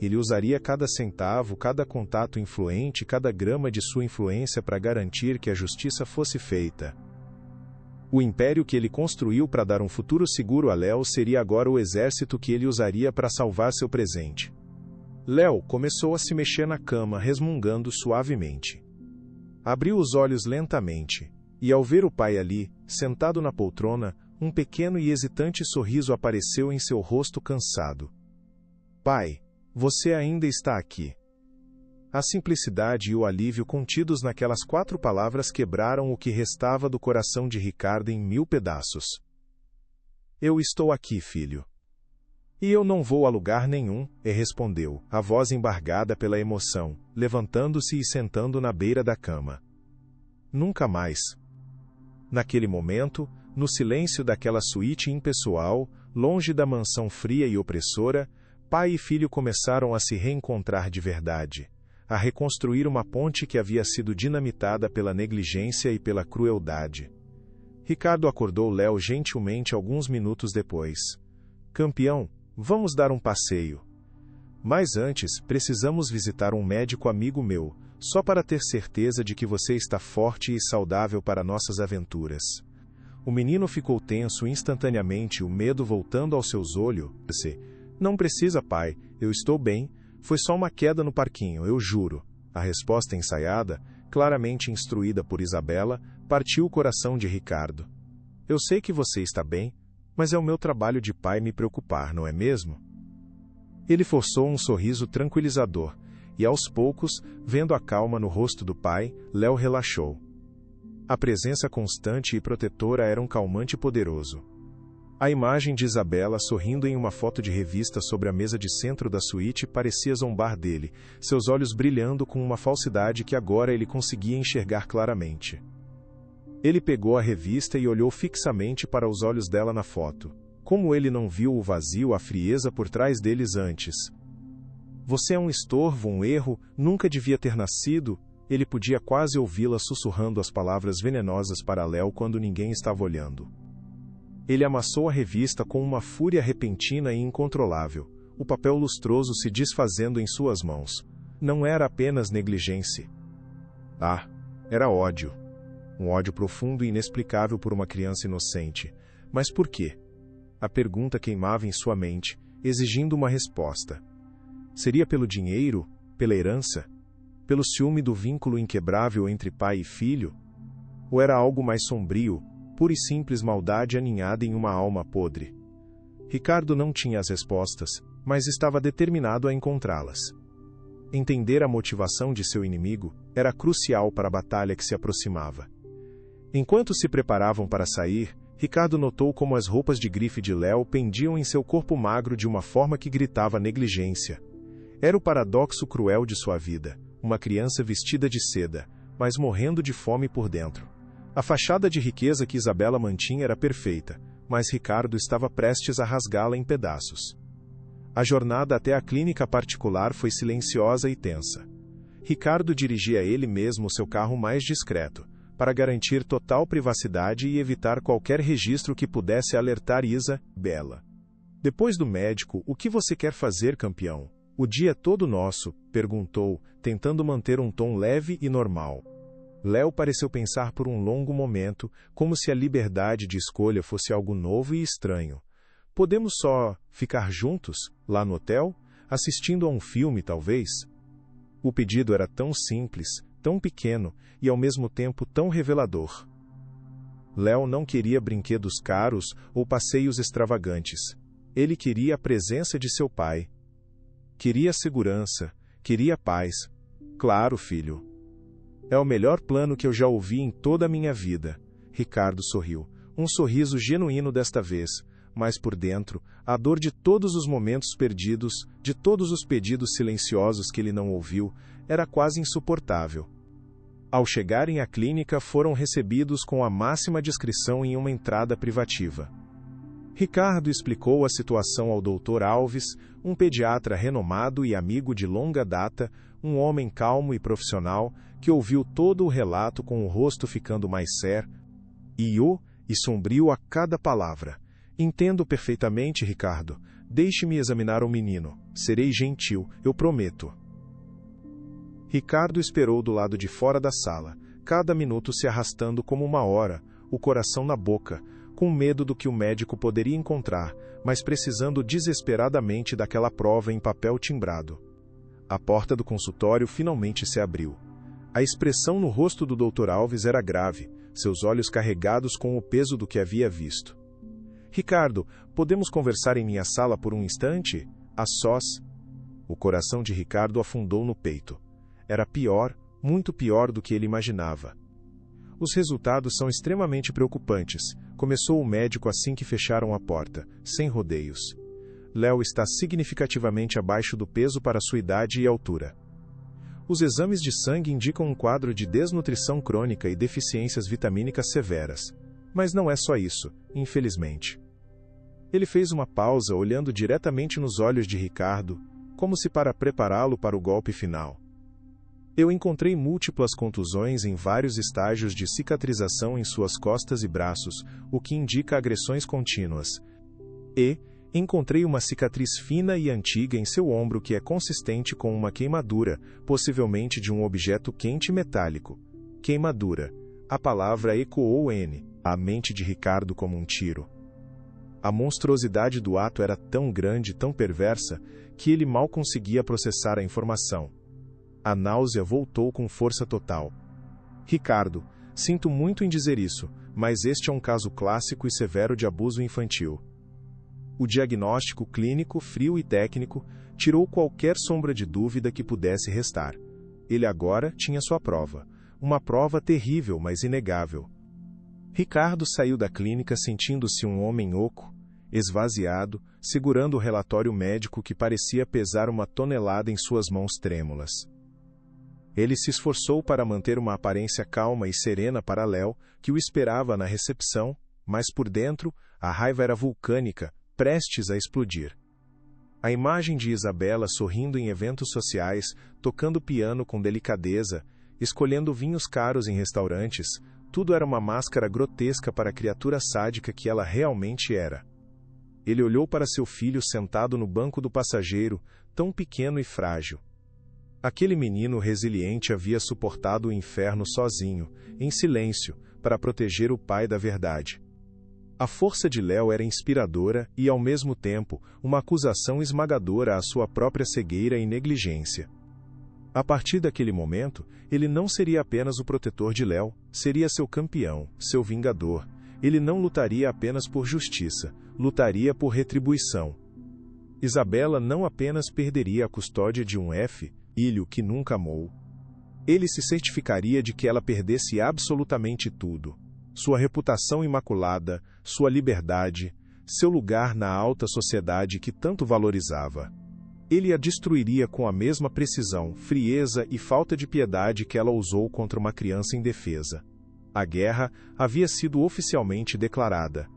Ele usaria cada centavo, cada contato influente, cada grama de sua influência para garantir que a justiça fosse feita. O império que ele construiu para dar um futuro seguro a Léo seria agora o exército que ele usaria para salvar seu presente. Léo começou a se mexer na cama, resmungando suavemente. Abriu os olhos lentamente, e ao ver o pai ali, sentado na poltrona, um pequeno e hesitante sorriso apareceu em seu rosto cansado. Pai, você ainda está aqui. A simplicidade e o alívio contidos naquelas 4 palavras quebraram o que restava do coração de Ricardo em 1000 pedaços. Eu estou aqui, filho. E eu não vou a lugar nenhum, respondeu, a voz embargada pela emoção, levantando-se e sentando na beira da cama. Nunca mais. Naquele momento, no silêncio daquela suíte impessoal, longe da mansão fria e opressora, pai e filho começaram a se reencontrar de verdade, a reconstruir uma ponte que havia sido dinamitada pela negligência e pela crueldade. Ricardo acordou Léo gentilmente alguns minutos depois. Campeão, vamos dar um passeio. Mas antes, precisamos visitar um médico amigo meu, só para ter certeza de que você está forte e saudável para nossas aventuras. O menino ficou tenso instantaneamente, o medo voltando aos seus olhos. Não precisa, pai, eu estou bem, foi só uma queda no parquinho, eu juro. A resposta ensaiada, claramente instruída por Isabela, partiu o coração de Ricardo. Eu sei que você está bem, mas é o meu trabalho de pai me preocupar, não é mesmo? Ele forçou um sorriso tranquilizador, e aos poucos, vendo a calma no rosto do pai, Léo relaxou. A presença constante e protetora era um calmante poderoso. A imagem de Isabela sorrindo em uma foto de revista sobre a mesa de centro da suíte parecia zombar dele, seus olhos brilhando com uma falsidade que agora ele conseguia enxergar claramente. Ele pegou a revista e olhou fixamente para os olhos dela na foto. Como ele não viu o vazio, a frieza por trás deles antes. Você é um estorvo, um erro, nunca devia ter nascido. Ele podia quase ouvi-la sussurrando as palavras venenosas para Léo quando ninguém estava olhando. Ele amassou a revista com uma fúria repentina e incontrolável, o papel lustroso se desfazendo em suas mãos. Não era apenas negligência. Era ódio. Um ódio profundo e inexplicável por uma criança inocente. Mas por quê? A pergunta queimava em sua mente, exigindo uma resposta. Seria pelo dinheiro? Pela herança? Pelo ciúme do vínculo inquebrável entre pai e filho? Ou era algo mais sombrio, pura e simples maldade aninhada em uma alma podre? Ricardo não tinha as respostas, mas estava determinado a encontrá-las. Entender a motivação de seu inimigo era crucial para a batalha que se aproximava. Enquanto se preparavam para sair, Ricardo notou como as roupas de grife de Léo pendiam em seu corpo magro de uma forma que gritava negligência. Era o paradoxo cruel de sua vida, uma criança vestida de seda, mas morrendo de fome por dentro. A fachada de riqueza que Isabela mantinha era perfeita, mas Ricardo estava prestes a rasgá-la em pedaços. A jornada até a clínica particular foi silenciosa e tensa. Ricardo dirigia ele mesmo seu carro mais discreto, para garantir total privacidade e evitar qualquer registro que pudesse alertar Isabela. Depois do médico, o que você quer fazer, campeão? O dia é todo nosso, perguntou, tentando manter um tom leve e normal. Léo pareceu pensar por um longo momento, como se a liberdade de escolha fosse algo novo e estranho. Podemos só ficar juntos, lá no hotel, assistindo a um filme, talvez? O pedido era tão simples, tão pequeno e ao mesmo tempo tão revelador. Léo não queria brinquedos caros ou passeios extravagantes. Ele queria a presença de seu pai. Queria segurança, queria paz. Claro, filho. É o melhor plano que eu já ouvi em toda a minha vida. Ricardo sorriu, um sorriso genuíno desta vez, mas por dentro, a dor de todos os momentos perdidos, de todos os pedidos silenciosos que ele não ouviu, era quase insuportável. Ao chegarem à clínica, foram recebidos com a máxima discrição em uma entrada privativa. Ricardo explicou a situação ao Dr. Alves, um pediatra renomado e amigo de longa data, um homem calmo e profissional, que ouviu todo o relato com o rosto ficando mais sério e sombrio a cada palavra. Entendo perfeitamente, Ricardo. Deixe-me examinar o menino. Serei gentil, eu prometo. Ricardo esperou do lado de fora da sala, cada minuto se arrastando como uma hora, o coração na boca, com medo do que o médico poderia encontrar, mas precisando desesperadamente daquela prova em papel timbrado. A porta do consultório finalmente se abriu. A expressão no rosto do Dr. Alves era grave, seus olhos carregados com o peso do que havia visto. Ricardo, podemos conversar em minha sala por um instante? A sós? O coração de Ricardo afundou no peito. Era pior, muito pior do que ele imaginava. Os resultados são extremamente preocupantes, começou o médico assim que fecharam a porta, sem rodeios. Léo está significativamente abaixo do peso para sua idade e altura. Os exames de sangue indicam um quadro de desnutrição crônica e deficiências vitamínicas severas. Mas não é só isso, infelizmente. Ele fez uma pausa olhando diretamente nos olhos de Ricardo, como se para prepará-lo para o golpe final. Eu encontrei múltiplas contusões em vários estágios de cicatrização em suas costas e braços, o que indica agressões contínuas. E encontrei uma cicatriz fina e antiga em seu ombro que é consistente com uma queimadura, possivelmente de um objeto quente e metálico. Queimadura. A palavra ecoou a mente de Ricardo como um tiro. A monstruosidade do ato era tão grande, tão perversa, que ele mal conseguia processar a informação. A náusea voltou com força total. Ricardo, sinto muito em dizer isso, mas este é um caso clássico e severo de abuso infantil. O diagnóstico clínico, frio e técnico, tirou qualquer sombra de dúvida que pudesse restar. Ele agora tinha sua prova. Uma prova terrível, mas inegável. Ricardo saiu da clínica sentindo-se um homem oco, esvaziado, segurando o relatório médico que parecia pesar 1 tonelada em suas mãos trêmulas. Ele se esforçou para manter uma aparência calma e serena para Léo, que o esperava na recepção, mas por dentro, a raiva era vulcânica, prestes a explodir. A imagem de Isabela sorrindo em eventos sociais, tocando piano com delicadeza, escolhendo vinhos caros em restaurantes, tudo era uma máscara grotesca para a criatura sádica que ela realmente era. Ele olhou para seu filho sentado no banco do passageiro, tão pequeno e frágil. Aquele menino resiliente havia suportado o inferno sozinho, em silêncio, para proteger o pai da verdade. A força de Léo era inspiradora e, ao mesmo tempo, uma acusação esmagadora à sua própria cegueira e negligência. A partir daquele momento, ele não seria apenas o protetor de Léo, seria seu campeão, seu vingador. Ele não lutaria apenas por justiça, lutaria por retribuição. Isabela não apenas perderia a custódia de um filho que nunca amou. Ele se certificaria de que ela perdesse absolutamente tudo. Sua reputação imaculada, sua liberdade, seu lugar na alta sociedade que tanto valorizava. Ele a destruiria com a mesma precisão, frieza e falta de piedade que ela usou contra uma criança indefesa. A guerra havia sido oficialmente declarada.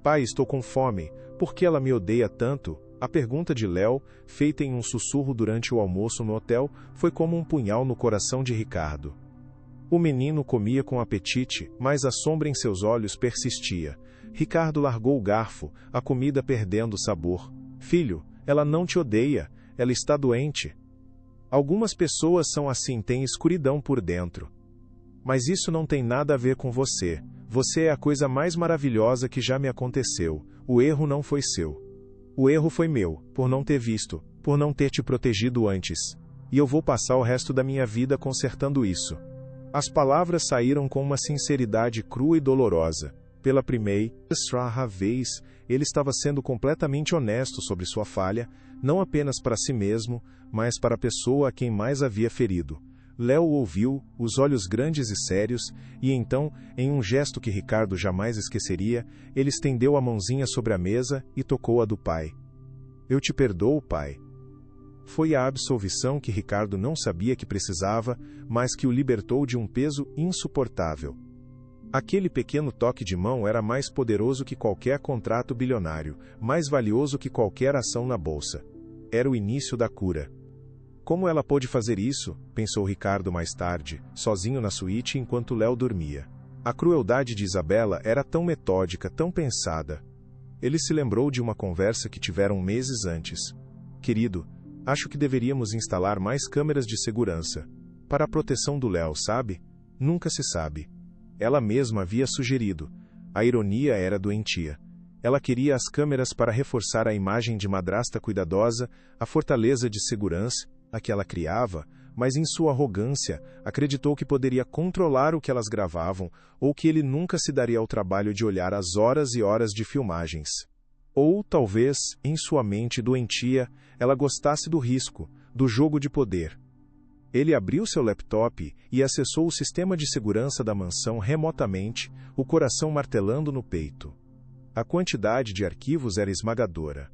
Pai, estou com fome. Por que ela me odeia tanto? A pergunta de Léo, feita em um sussurro durante o almoço no hotel, foi como um punhal no coração de Ricardo. O menino comia com apetite, mas a sombra em seus olhos persistia. Ricardo largou o garfo, a comida perdendo sabor. Filho, ela não te odeia, ela está doente. Algumas pessoas são assim, têm escuridão por dentro. Mas isso não tem nada a ver com você. Você é a coisa mais maravilhosa que já me aconteceu. O erro não foi seu. O erro foi meu, por não ter visto, por não ter te protegido antes. E eu vou passar o resto da minha vida consertando isso. As palavras saíram com uma sinceridade crua e dolorosa. Pela primeira vez, ele estava sendo completamente honesto sobre sua falha, não apenas para si mesmo, mas para a pessoa a quem mais havia ferido. Léo ouviu, os olhos grandes e sérios, e então, em um gesto que Ricardo jamais esqueceria, ele estendeu a mãozinha sobre a mesa e tocou a do pai. Eu te perdoo, pai. Foi a absolvição que Ricardo não sabia que precisava, mas que o libertou de um peso insuportável. Aquele pequeno toque de mão era mais poderoso que qualquer contrato bilionário, mais valioso que qualquer ação na bolsa. Era o início da cura. Como ela pôde fazer isso? Pensou Ricardo mais tarde, sozinho na suíte enquanto Léo dormia. A crueldade de Isabela era tão metódica, tão pensada. Ele se lembrou de uma conversa que tiveram meses antes. Querido, acho que deveríamos instalar mais câmeras de segurança. Para a proteção do Léo, sabe? Nunca se sabe. Ela mesma havia sugerido. A ironia era doentia. Ela queria as câmeras para reforçar a imagem de madrasta cuidadosa, a fortaleza de segurança, a que ela criava, mas em sua arrogância, acreditou que poderia controlar o que elas gravavam, ou que ele nunca se daria ao trabalho de olhar as horas e horas de filmagens. Ou, talvez, em sua mente doentia, ela gostasse do risco, do jogo de poder. Ele abriu seu laptop e acessou o sistema de segurança da mansão remotamente, o coração martelando no peito. A quantidade de arquivos era esmagadora.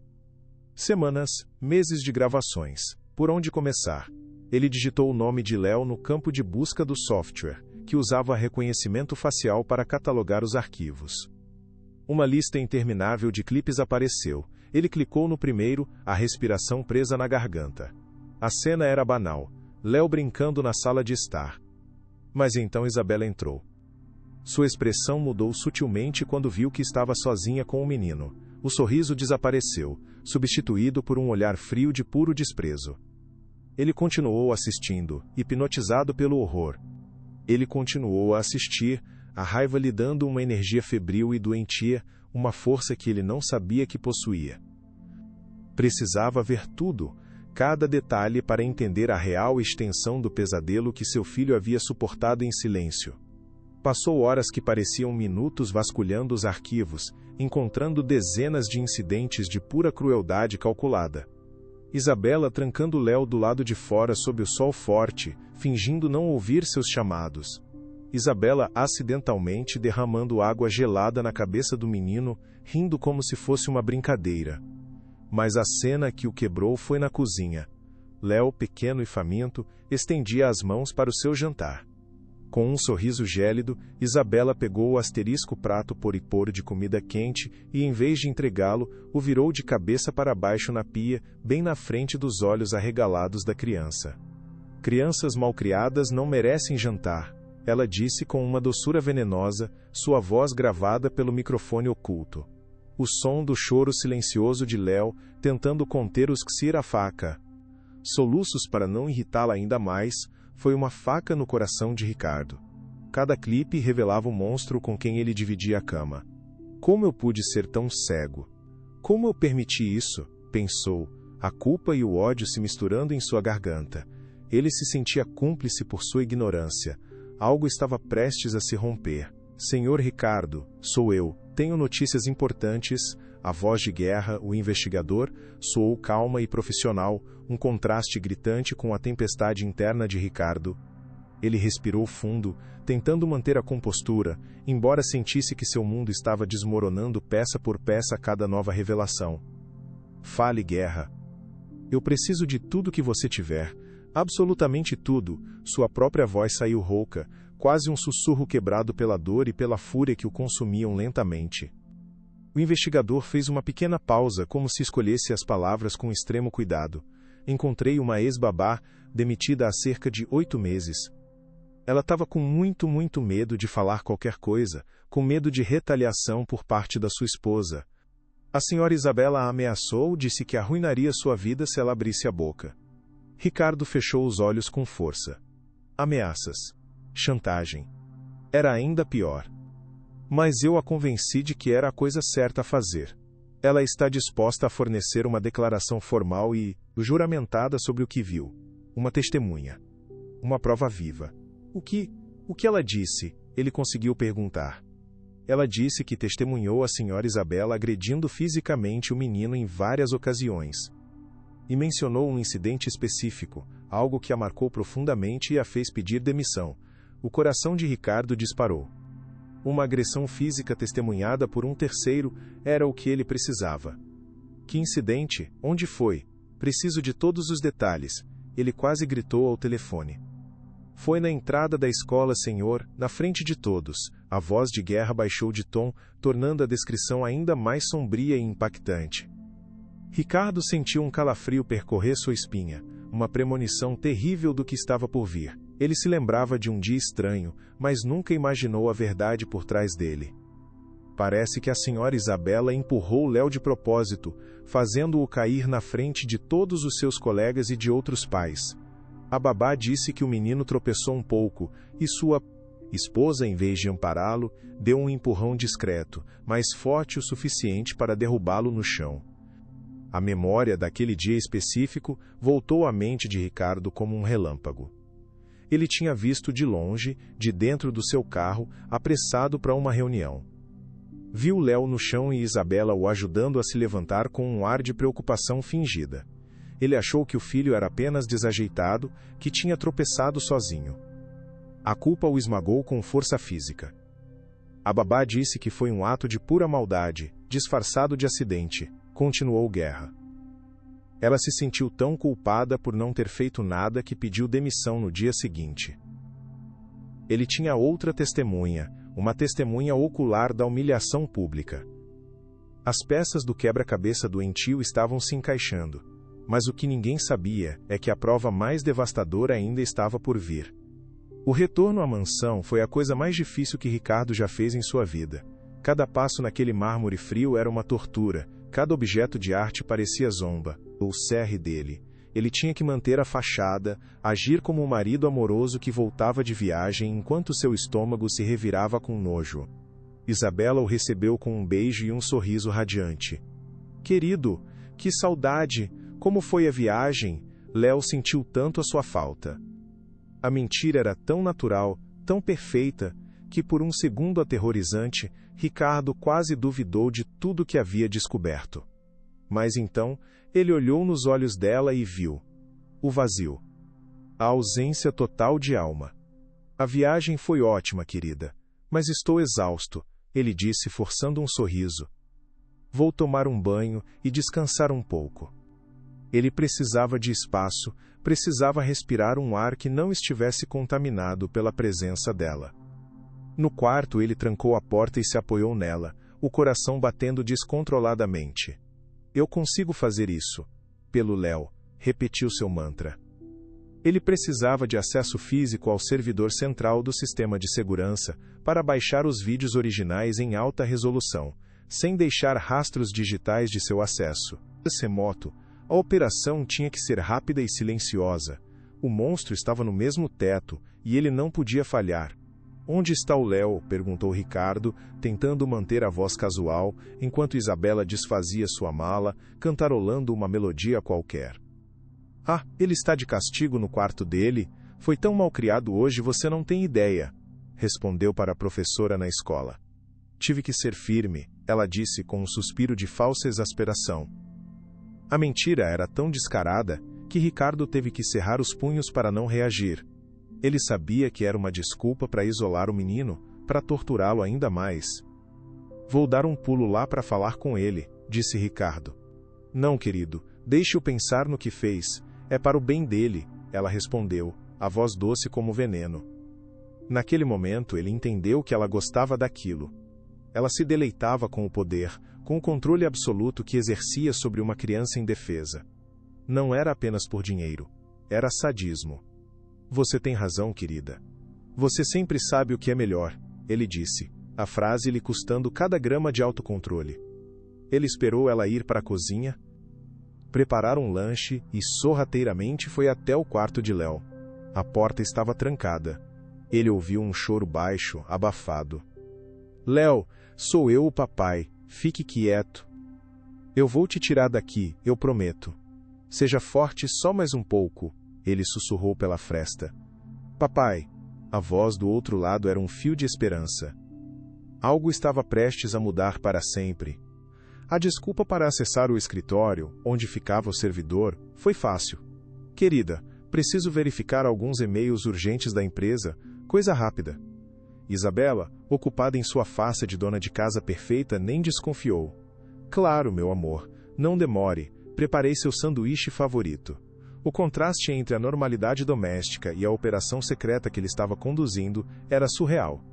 Semanas, meses de gravações. Por onde começar? Ele digitou o nome de Léo no campo de busca do software, que usava reconhecimento facial para catalogar os arquivos. Uma lista interminável de clipes apareceu. Ele clicou no primeiro, a respiração presa na garganta. A cena era banal. Léo brincando na sala de estar. Mas então Isabela entrou. Sua expressão mudou sutilmente quando viu que estava sozinha com o menino. O sorriso desapareceu, substituído por um olhar frio de puro desprezo. Ele continuou assistindo, hipnotizado pelo horror. Ele continuou a assistir, a raiva lhe dando uma energia febril e doentia, uma força que ele não sabia que possuía. Precisava ver tudo, cada detalhe para entender a real extensão do pesadelo que seu filho havia suportado em silêncio. Passou horas que pareciam minutos vasculhando os arquivos, encontrando dezenas de incidentes de pura crueldade calculada. Isabela trancando Léo do lado de fora sob o sol forte, fingindo não ouvir seus chamados. Isabela acidentalmente derramando água gelada na cabeça do menino, rindo como se fosse uma brincadeira. Mas a cena que o quebrou foi na cozinha. Léo, pequeno e faminto, estendia as mãos para o seu jantar. Com um sorriso gélido, Isabela pegou o asterisco prato poripor de comida quente e, em vez de entregá-lo, o virou de cabeça para baixo na pia, bem na frente dos olhos arregalados da criança. Crianças malcriadas não merecem jantar, ela disse com uma doçura venenosa, sua voz gravada pelo microfone oculto. O som do choro silencioso de Léo, tentando conter os ksir a faca. Soluços para não irritá-la ainda mais, foi uma faca no coração de Ricardo. Cada clipe revelava o monstro com quem ele dividia a cama. Como eu pude ser tão cego? Como eu permiti isso? Pensou, a culpa e o ódio se misturando em sua garganta. Ele se sentia cúmplice por sua ignorância. Algo estava prestes a se romper. Senhor Ricardo, sou eu. Tenho notícias importantes. A voz de guerra, o investigador, soou calma e profissional, um contraste gritante com a tempestade interna de Ricardo. Ele respirou fundo, tentando manter a compostura, embora sentisse que seu mundo estava desmoronando peça por peça a cada nova revelação. Fale, guerra. Eu preciso de tudo que você tiver. Absolutamente tudo. Sua própria voz saiu rouca, quase um sussurro quebrado pela dor e pela fúria que o consumiam lentamente. O investigador fez uma pequena pausa, como se escolhesse as palavras com extremo cuidado. Encontrei uma ex-babá, demitida há cerca de 8 meses. Ela estava com muito medo de falar qualquer coisa, com medo de retaliação por parte da sua esposa. A senhora Isabela a ameaçou, disse que arruinaria sua vida se ela abrisse a boca. Ricardo fechou os olhos com força. Ameaças. Chantagem. Era ainda pior. Mas eu a convenci de que era a coisa certa a fazer. Ela está disposta a fornecer uma declaração formal e juramentada sobre o que viu. Uma testemunha. Uma prova viva. O que ela disse? Ele conseguiu perguntar. Ela disse que testemunhou a senhora Isabela agredindo fisicamente o menino em várias ocasiões. E mencionou um incidente específico, algo que a marcou profundamente e a fez pedir demissão. O coração de Ricardo disparou. Uma agressão física testemunhada por um terceiro era o que ele precisava. Que incidente? Onde foi? Preciso de todos os detalhes. Ele quase gritou ao telefone. Foi na entrada da escola, senhor, na frente de todos. A voz de Guerra baixou de tom, tornando a descrição ainda mais sombria e impactante. Ricardo sentiu um calafrio percorrer sua espinha, uma premonição terrível do que estava por vir. Ele se lembrava de um dia estranho, mas nunca imaginou a verdade por trás dele. Parece que a senhora Isabela empurrou Léo de propósito, fazendo-o cair na frente de todos os seus colegas e de outros pais. A babá disse que o menino tropeçou um pouco, e sua esposa, em vez de ampará-lo, deu um empurrão discreto, mas forte o suficiente para derrubá-lo no chão. A memória daquele dia específico voltou à mente de Ricardo como um relâmpago. Ele tinha visto de longe, de dentro do seu carro, apressado para uma reunião. Viu Léo no chão e Isabela o ajudando a se levantar com um ar de preocupação fingida. Ele achou que o filho era apenas desajeitado, que tinha tropeçado sozinho. A culpa o esmagou com força física. A babá disse que foi um ato de pura maldade, disfarçado de acidente, continuou Guerra. Ela se sentiu tão culpada por não ter feito nada que pediu demissão no dia seguinte. Ele tinha outra testemunha, uma testemunha ocular da humilhação pública. As peças do quebra-cabeça doentio estavam se encaixando, mas o que ninguém sabia é que a prova mais devastadora ainda estava por vir. O retorno à mansão foi a coisa mais difícil que Ricardo já fez em sua vida. Cada passo naquele mármore frio era uma tortura, cada objeto de arte parecia zomba, ou serre dele. Ele tinha que manter a fachada, agir como um marido amoroso que voltava de viagem enquanto seu estômago se revirava com nojo. Isabela o recebeu com um beijo e um sorriso radiante. Querido, que saudade! Como foi a viagem? Léo sentiu tanto a sua falta. A mentira era tão natural, tão perfeita, que por um segundo aterrorizante, Ricardo quase duvidou de tudo que havia descoberto. Mas então, ele olhou nos olhos dela e viu o vazio. A ausência total de alma. A viagem foi ótima, querida, mas estou exausto, ele disse forçando um sorriso. Vou tomar um banho e descansar um pouco. Ele precisava de espaço, precisava respirar um ar que não estivesse contaminado pela presença dela. No quarto ele trancou a porta e se apoiou nela, o coração batendo descontroladamente. Eu consigo fazer isso. Pelo Léo, repetiu seu mantra. Ele precisava de acesso físico ao servidor central do sistema de segurança para baixar os vídeos originais em alta resolução, sem deixar rastros digitais de seu acesso. Remoto, a operação tinha que ser rápida e silenciosa. O monstro estava no mesmo teto, e ele não podia falhar. Onde está o Léo? Perguntou Ricardo, tentando manter a voz casual, enquanto Isabela desfazia sua mala, cantarolando uma melodia qualquer. Ah, ele está de castigo no quarto dele. Foi tão malcriado hoje, você não tem ideia, respondeu para a professora na escola. Tive que ser firme, ela disse com um suspiro de falsa exasperação. A mentira era tão descarada que Ricardo teve que cerrar os punhos para não reagir. Ele sabia que era uma desculpa para isolar o menino, para torturá-lo ainda mais. Vou dar um pulo lá para falar com ele, disse Ricardo. Não, querido, deixe-o pensar no que fez. É para o bem dele, ela respondeu, a voz doce como veneno. Naquele momento ele entendeu que ela gostava daquilo. Ela se deleitava com o poder, com o controle absoluto que exercia sobre uma criança indefesa. Não era apenas por dinheiro, era sadismo. Você tem razão, querida. Você sempre sabe o que é melhor, ele disse, a frase lhe custando cada grama de autocontrole. Ele esperou ela ir para a cozinha, preparar um lanche e sorrateiramente foi até o quarto de Léo. A porta estava trancada. Ele ouviu um choro baixo, abafado. Léo, sou eu o papai, fique quieto. Eu vou te tirar daqui, eu prometo. Seja forte só mais um pouco. Ele sussurrou pela fresta. Papai! A voz do outro lado era um fio de esperança. Algo estava prestes a mudar para sempre. A desculpa para acessar o escritório, onde ficava o servidor, foi fácil. Querida, preciso verificar alguns e-mails urgentes da empresa, coisa rápida. Isabela, ocupada em sua face de dona de casa perfeita, nem desconfiou. Claro, meu amor, não demore, Preparei seu sanduíche favorito. O contraste entre a normalidade doméstica e a operação secreta que ele estava conduzindo era surreal.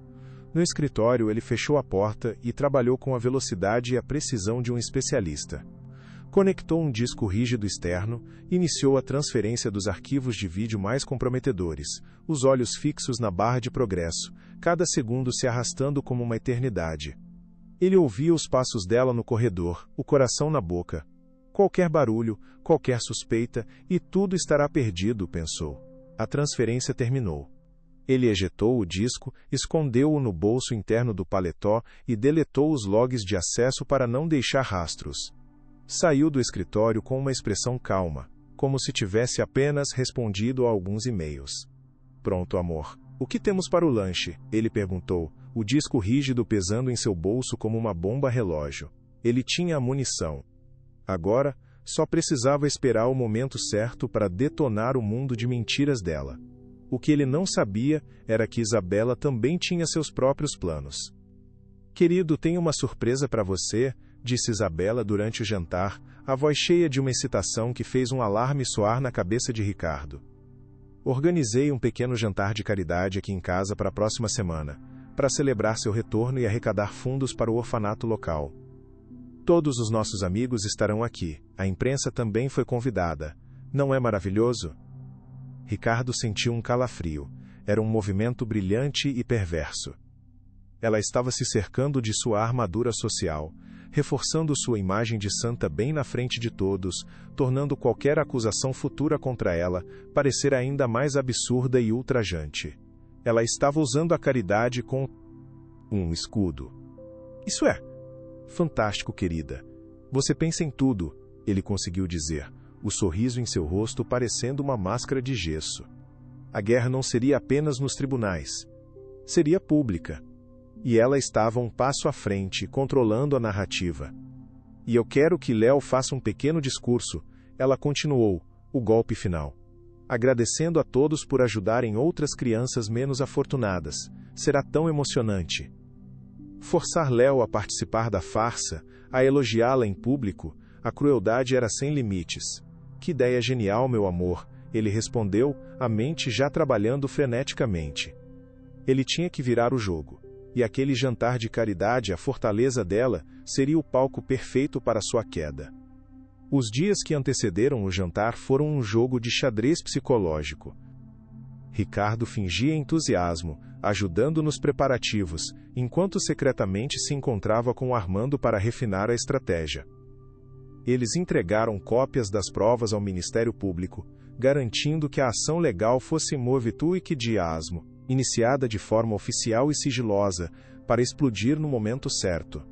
No escritório, ele fechou a porta e trabalhou com a velocidade e a precisão de um especialista. Conectou um disco rígido externo, iniciou a transferência dos arquivos de vídeo mais comprometedores, os olhos fixos na barra de progresso, cada segundo se arrastando como uma eternidade. Ele ouvia os passos dela no corredor, o coração na boca. Qualquer barulho, qualquer suspeita, e tudo estará perdido, pensou. A transferência terminou. Ele ejetou o disco, escondeu-o no bolso interno do paletó e deletou os logs de acesso para não deixar rastros. Saiu do escritório com uma expressão calma, como se tivesse apenas respondido a alguns e-mails. Pronto, amor. O que temos para o lanche? Ele perguntou, o disco rígido pesando em seu bolso como uma bomba-relógio. Ele tinha a munição. Agora, só precisava esperar o momento certo para detonar o mundo de mentiras dela. O que ele não sabia era que Isabela também tinha seus próprios planos. Querido, tenho uma surpresa para você, disse Isabela durante o jantar, a voz cheia de uma excitação que fez um alarme soar na cabeça de Ricardo. Organizei um pequeno jantar de caridade aqui em casa para a próxima semana, para celebrar seu retorno e arrecadar fundos para o orfanato local. Todos os nossos amigos estarão aqui, a imprensa também foi convidada. Não é maravilhoso? Ricardo sentiu um calafrio. Era um movimento brilhante e perverso. Ela estava se cercando de sua armadura social, reforçando sua imagem de santa bem na frente de todos, tornando qualquer acusação futura contra ela parecer ainda mais absurda e ultrajante. Ela estava usando a caridade com um escudo. Isso é fantástico, querida. Você pensa em tudo, ele conseguiu dizer, o sorriso em seu rosto parecendo uma máscara de gesso. A guerra não seria apenas nos tribunais. Seria pública. E ela estava um passo à frente, controlando a narrativa. E eu quero que Léo faça um pequeno discurso, ela continuou, o golpe final. Agradecendo a todos por ajudarem outras crianças menos afortunadas. Será tão emocionante. Forçar Léo a participar da farsa, a elogiá-la em público, a crueldade era sem limites. Que ideia genial, meu amor, ele respondeu, a mente já trabalhando freneticamente. Ele tinha que virar o jogo. E aquele jantar de caridade, a fortaleza dela, seria o palco perfeito para sua queda. Os dias que antecederam o jantar foram um jogo de xadrez psicológico. Ricardo fingia entusiasmo, ajudando nos preparativos, enquanto secretamente se encontrava com Armando para refinar a estratégia. Eles entregaram cópias das provas ao Ministério Público, garantindo que a ação legal fosse movitu-ique diasmo, iniciada de forma oficial e sigilosa, para explodir no momento certo.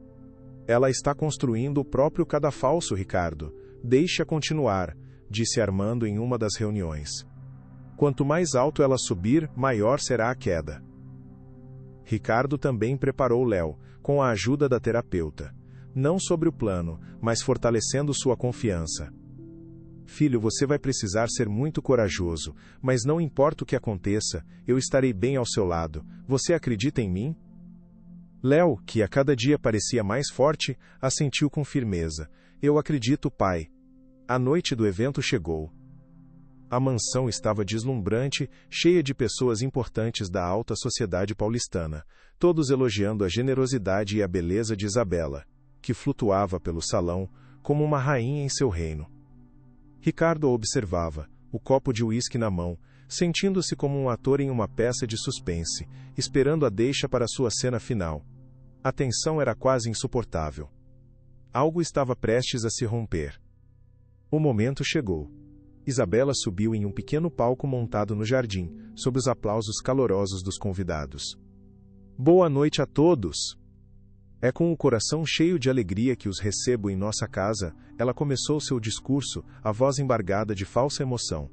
Ela está construindo o próprio cadafalso, Ricardo. Deixa continuar, disse Armando em uma das reuniões. Quanto mais alto ela subir, maior será a queda. Ricardo também preparou Léo, com a ajuda da terapeuta. Não sobre o plano, mas fortalecendo sua confiança. Filho, você vai precisar ser muito corajoso, mas não importa o que aconteça, eu estarei bem ao seu lado. Você acredita em mim? Léo, que a cada dia parecia mais forte, assentiu com firmeza. Eu acredito, pai. A noite do evento chegou. A mansão estava deslumbrante, cheia de pessoas importantes da alta sociedade paulistana, todos elogiando a generosidade e a beleza de Isabela, que flutuava pelo salão, como uma rainha em seu reino. Ricardo a observava, o copo de uísque na mão, sentindo-se como um ator em uma peça de suspense, esperando a deixa para sua cena final. A tensão era quase insuportável. Algo estava prestes a se romper. O momento chegou. Isabela subiu em um pequeno palco montado no jardim, sob os aplausos calorosos dos convidados. Boa noite a todos! É com o coração cheio de alegria que os recebo em nossa casa, ela começou seu discurso, a voz embargada de falsa emoção.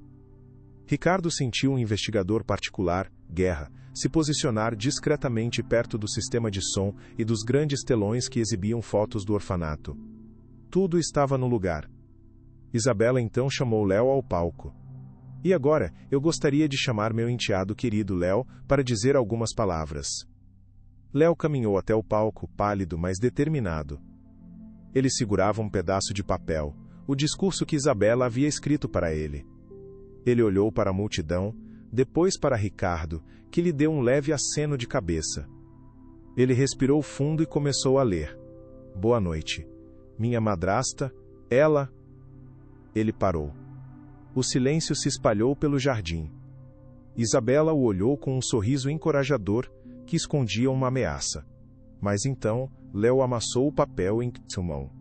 Ricardo sentiu um investigador particular, Guerra, se posicionar discretamente perto do sistema de som e dos grandes telões que exibiam fotos do orfanato. Tudo estava no lugar. Isabela então chamou Léo ao palco. E agora, eu gostaria de chamar meu enteado querido Léo para dizer algumas palavras. Léo caminhou até o palco, pálido, mas determinado. Ele segurava um pedaço de papel, o discurso que Isabela havia escrito para ele. Ele olhou para a multidão, depois para Ricardo, que lhe deu um leve aceno de cabeça. Ele respirou fundo e começou a ler. Boa noite. Minha madrasta, ela... Ele parou. O silêncio se espalhou pelo jardim. Isabela o olhou com um sorriso encorajador que escondia uma ameaça. Mas então, Léo amassou o papel em sua mão.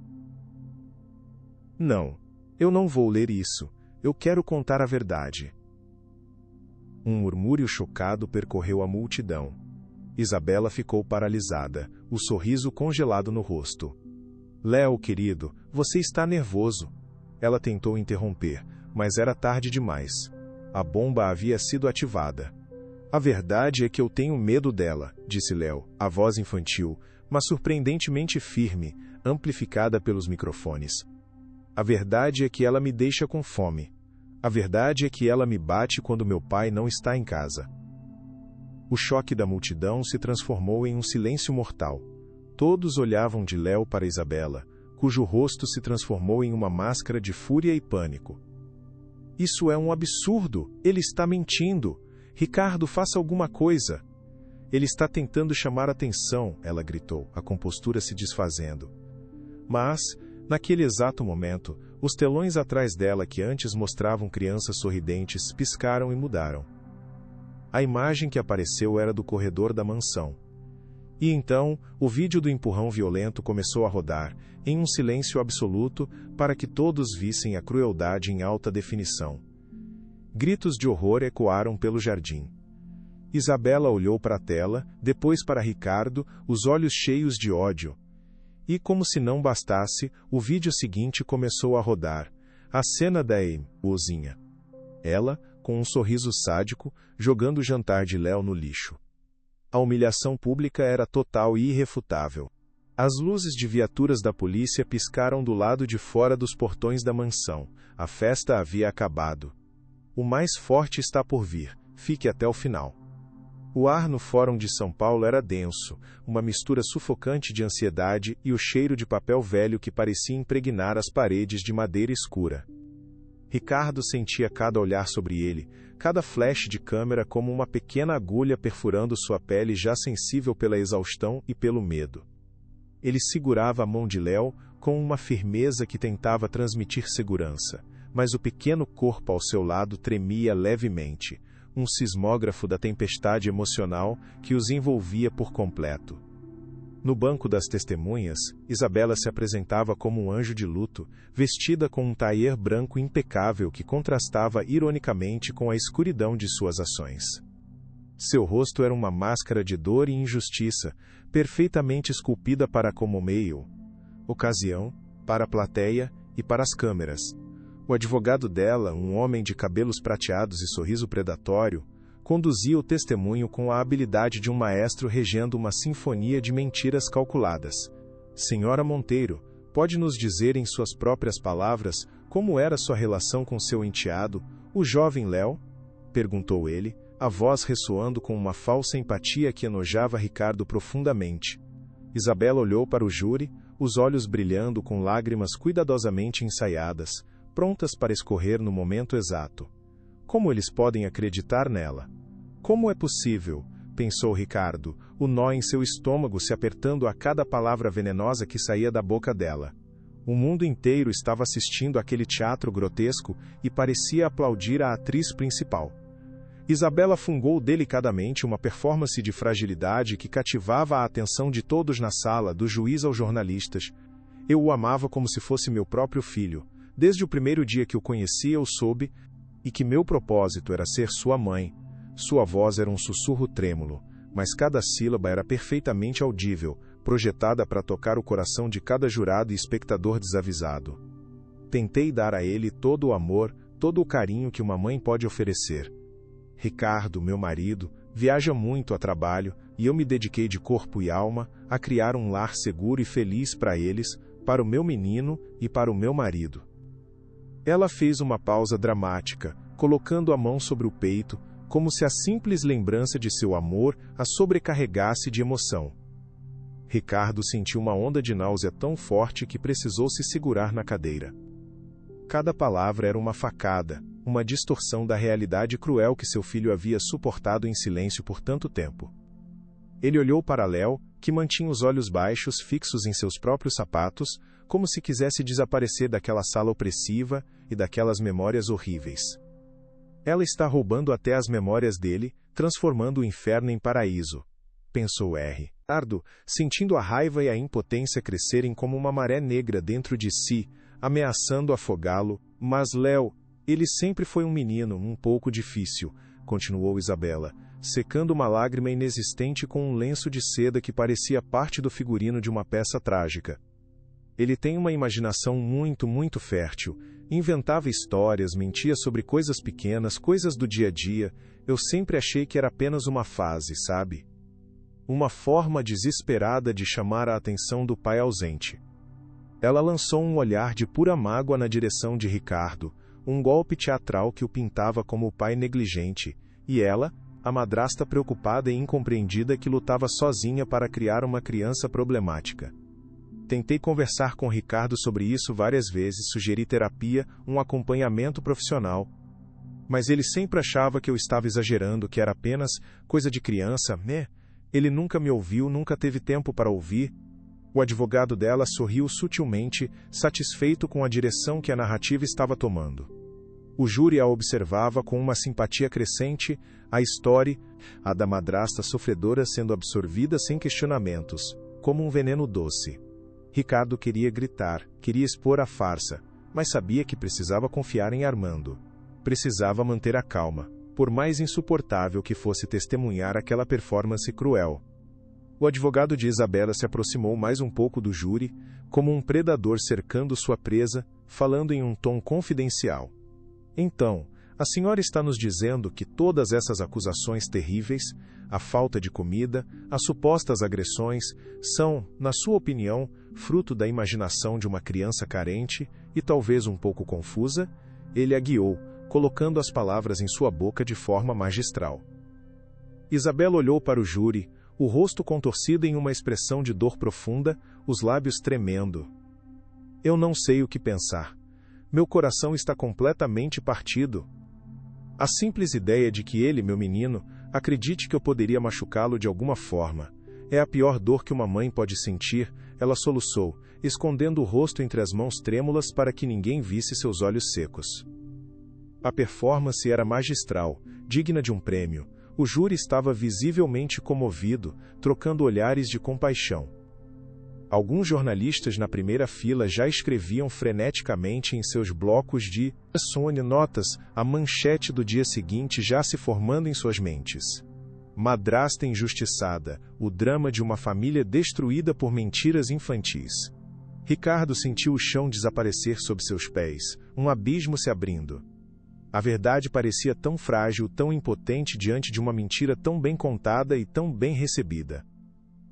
Não, eu não vou ler isso. Eu quero contar a verdade. Um murmúrio chocado percorreu a multidão. Isabela ficou paralisada, o sorriso congelado no rosto. Léo, querido, você está nervoso. Ela tentou interromper, mas era tarde demais. A bomba havia sido ativada. A verdade é que eu tenho medo dela, disse Léo, a voz infantil, mas surpreendentemente firme, amplificada pelos microfones. A verdade é que ela me deixa com fome. A verdade é que ela me bate quando meu pai não está em casa. O choque da multidão se transformou em um silêncio mortal. Todos olhavam de Léo para Isabela, cujo rosto se transformou em uma máscara de fúria e pânico. Isso é um absurdo! Ele está mentindo! Ricardo, faça alguma coisa! Ele está tentando chamar atenção, ela gritou, a compostura se desfazendo. Mas, naquele exato momento, os telões atrás dela que antes mostravam crianças sorridentes piscaram e mudaram. A imagem que apareceu era do corredor da mansão. E então, o vídeo do empurrão violento começou a rodar, em um silêncio absoluto, para que todos vissem a crueldade em alta definição. Gritos de horror ecoaram pelo jardim. Isabela olhou para a tela, depois para Ricardo, os olhos cheios de ódio. E, como se não bastasse, o vídeo seguinte começou a rodar, a cena da Ozinha. Ela, com um sorriso sádico, jogando o jantar de Léo no lixo. A humilhação pública era total e irrefutável. As luzes de viaturas da polícia piscaram do lado de fora dos portões da mansão. A festa havia acabado. O mais forte está por vir. Fique até o final. O ar no Fórum de São Paulo era denso, uma mistura sufocante de ansiedade e o cheiro de papel velho que parecia impregnar as paredes de madeira escura. Ricardo sentia cada olhar sobre ele, cada flash de câmera como uma pequena agulha perfurando sua pele já sensível pela exaustão e pelo medo. Ele segurava a mão de Léo com uma firmeza que tentava transmitir segurança, mas o pequeno corpo ao seu lado tremia levemente, um sismógrafo da tempestade emocional que os envolvia por completo. No banco das testemunhas, Isabela se apresentava como um anjo de luto, vestida com um tailleur branco impecável que contrastava ironicamente com a escuridão de suas ações. Seu rosto era uma máscara de dor e injustiça, perfeitamente esculpida para como meio, ocasião, para a plateia e para as câmeras. O advogado dela, um homem de cabelos prateados e sorriso predatório, conduzia o testemunho com a habilidade de um maestro regendo uma sinfonia de mentiras calculadas. Senhora Monteiro, pode nos dizer em suas próprias palavras como era sua relação com seu enteado, o jovem Léo? Perguntou ele, a voz ressoando com uma falsa empatia que enojava Ricardo profundamente. Isabela olhou para o júri, os olhos brilhando com lágrimas cuidadosamente ensaiadas, prontas para escorrer no momento exato. Como eles podem acreditar nela? Como é possível? Pensou Ricardo, o nó em seu estômago se apertando a cada palavra venenosa que saía da boca dela. O mundo inteiro estava assistindo àquele teatro grotesco e parecia aplaudir a atriz principal. Isabela fungou delicadamente uma performance de fragilidade que cativava a atenção de todos na sala, do juiz aos jornalistas. Eu o amava como se fosse meu próprio filho. Desde o primeiro dia que o conheci eu soube, e que meu propósito era ser sua mãe. Sua voz era um sussurro trêmulo, mas cada sílaba era perfeitamente audível, projetada para tocar o coração de cada jurado e espectador desavisado. Tentei dar a ele todo o amor, todo o carinho que uma mãe pode oferecer. Ricardo, meu marido, viaja muito a trabalho, e eu me dediquei de corpo e alma a criar um lar seguro e feliz para eles, para o meu menino e para o meu marido. Ela fez uma pausa dramática, colocando a mão sobre o peito, como se a simples lembrança de seu amor a sobrecarregasse de emoção. Ricardo sentiu uma onda de náusea tão forte que precisou se segurar na cadeira. Cada palavra era uma facada, uma distorção da realidade cruel que seu filho havia suportado em silêncio por tanto tempo. Ele olhou para Léo, que mantinha os olhos baixos fixos em seus próprios sapatos, como se quisesse desaparecer daquela sala opressiva e daquelas memórias horríveis. Ela está roubando até as memórias dele, transformando o inferno em paraíso, pensou Ricardo, sentindo a raiva e a impotência crescerem como uma maré negra dentro de si, ameaçando afogá-lo. Mas Léo, ele sempre foi um menino, um pouco difícil, continuou Isabela, secando uma lágrima inexistente com um lenço de seda que parecia parte do figurino de uma peça trágica. Ele tem uma imaginação muito fértil, inventava histórias, mentia sobre coisas pequenas, coisas do dia a dia. Eu sempre achei que era apenas uma fase, sabe? Uma forma desesperada de chamar a atenção do pai ausente. Ela lançou um olhar de pura mágoa na direção de Ricardo, um golpe teatral que o pintava como o pai negligente, e ela, a madrasta preocupada e incompreendida que lutava sozinha para criar uma criança problemática. Tentei conversar com Ricardo sobre isso várias vezes, sugeri terapia, um acompanhamento profissional. Mas ele sempre achava que eu estava exagerando, que era apenas coisa de criança, né? Ele nunca me ouviu, nunca teve tempo para ouvir. O advogado dela sorriu sutilmente, satisfeito com a direção que a narrativa estava tomando. O júri a observava com uma simpatia crescente, a história, a da madrasta sofredora sendo absorvida sem questionamentos, como um veneno doce. Ricardo queria gritar, queria expor a farsa, mas sabia que precisava confiar em Armando. Precisava manter a calma, por mais insuportável que fosse testemunhar aquela performance cruel. O advogado de Isabela se aproximou mais um pouco do júri, como um predador cercando sua presa, falando em um tom confidencial. Então, a senhora está nos dizendo que todas essas acusações terríveis, a falta de comida, as supostas agressões, são, na sua opinião, fruto da imaginação de uma criança carente e talvez um pouco confusa? Ele a guiou, colocando as palavras em sua boca de forma magistral. Isabela olhou para o júri, o rosto contorcido em uma expressão de dor profunda, os lábios tremendo. Eu não sei o que pensar. Meu coração está completamente partido. A simples ideia de que ele, meu menino, acredite que eu poderia machucá-lo de alguma forma. É a pior dor que uma mãe pode sentir, ela soluçou, escondendo o rosto entre as mãos trêmulas para que ninguém visse seus olhos secos. A performance era magistral, digna de um prêmio. O júri estava visivelmente comovido, trocando olhares de compaixão. Alguns jornalistas na primeira fila já escreviam freneticamente em seus blocos de notas, a manchete do dia seguinte já se formando em suas mentes. Madrasta injustiçada, o drama de uma família destruída por mentiras infantis. Ricardo sentiu o chão desaparecer sob seus pés, um abismo se abrindo. A verdade parecia tão frágil, tão impotente diante de uma mentira tão bem contada e tão bem recebida.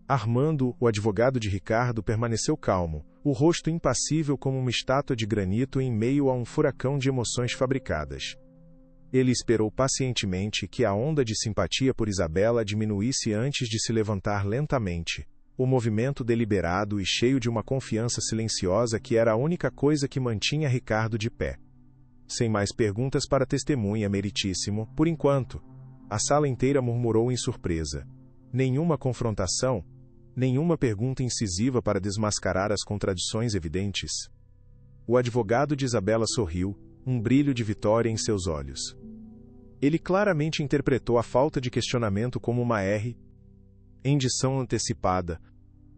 Armando, o advogado de Ricardo, permaneceu calmo, o rosto impassível como uma estátua de granito em meio a um furacão de emoções fabricadas. Ele esperou pacientemente que a onda de simpatia por Isabela diminuísse antes de se levantar lentamente, o movimento deliberado e cheio de uma confiança silenciosa que era a única coisa que mantinha Ricardo de pé. Sem mais perguntas para a testemunha, meritíssimo, por enquanto. A sala inteira murmurou em surpresa. Nenhuma confrontação, nenhuma pergunta incisiva para desmascarar as contradições evidentes. O advogado de Isabela sorriu, um brilho de vitória em seus olhos. Ele claramente interpretou a falta de questionamento como uma rendição antecipada.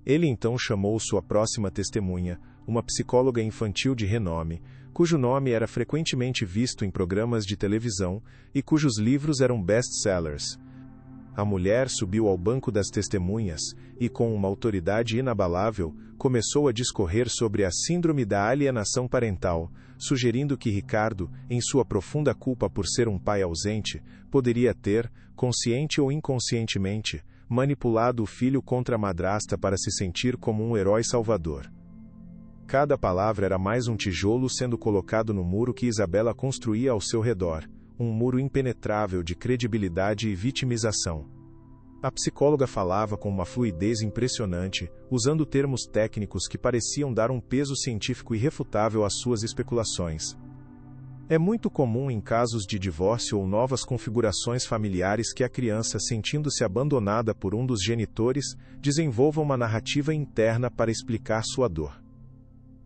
Ele então chamou sua próxima testemunha, uma psicóloga infantil de renome, cujo nome era frequentemente visto em programas de televisão e cujos livros eram best-sellers. A mulher subiu ao banco das testemunhas e, com uma autoridade inabalável, começou a discorrer sobre a síndrome da alienação parental, sugerindo que Ricardo, em sua profunda culpa por ser um pai ausente, poderia ter, consciente ou inconscientemente, manipulado o filho contra a madrasta para se sentir como um herói salvador. Cada palavra era mais um tijolo sendo colocado no muro que Isabela construía ao seu redor, um muro impenetrável de credibilidade e vitimização. A psicóloga falava com uma fluidez impressionante, usando termos técnicos que pareciam dar um peso científico irrefutável às suas especulações. É muito comum em casos de divórcio ou novas configurações familiares que a criança, sentindo-se abandonada por um dos genitores, desenvolva uma narrativa interna para explicar sua dor.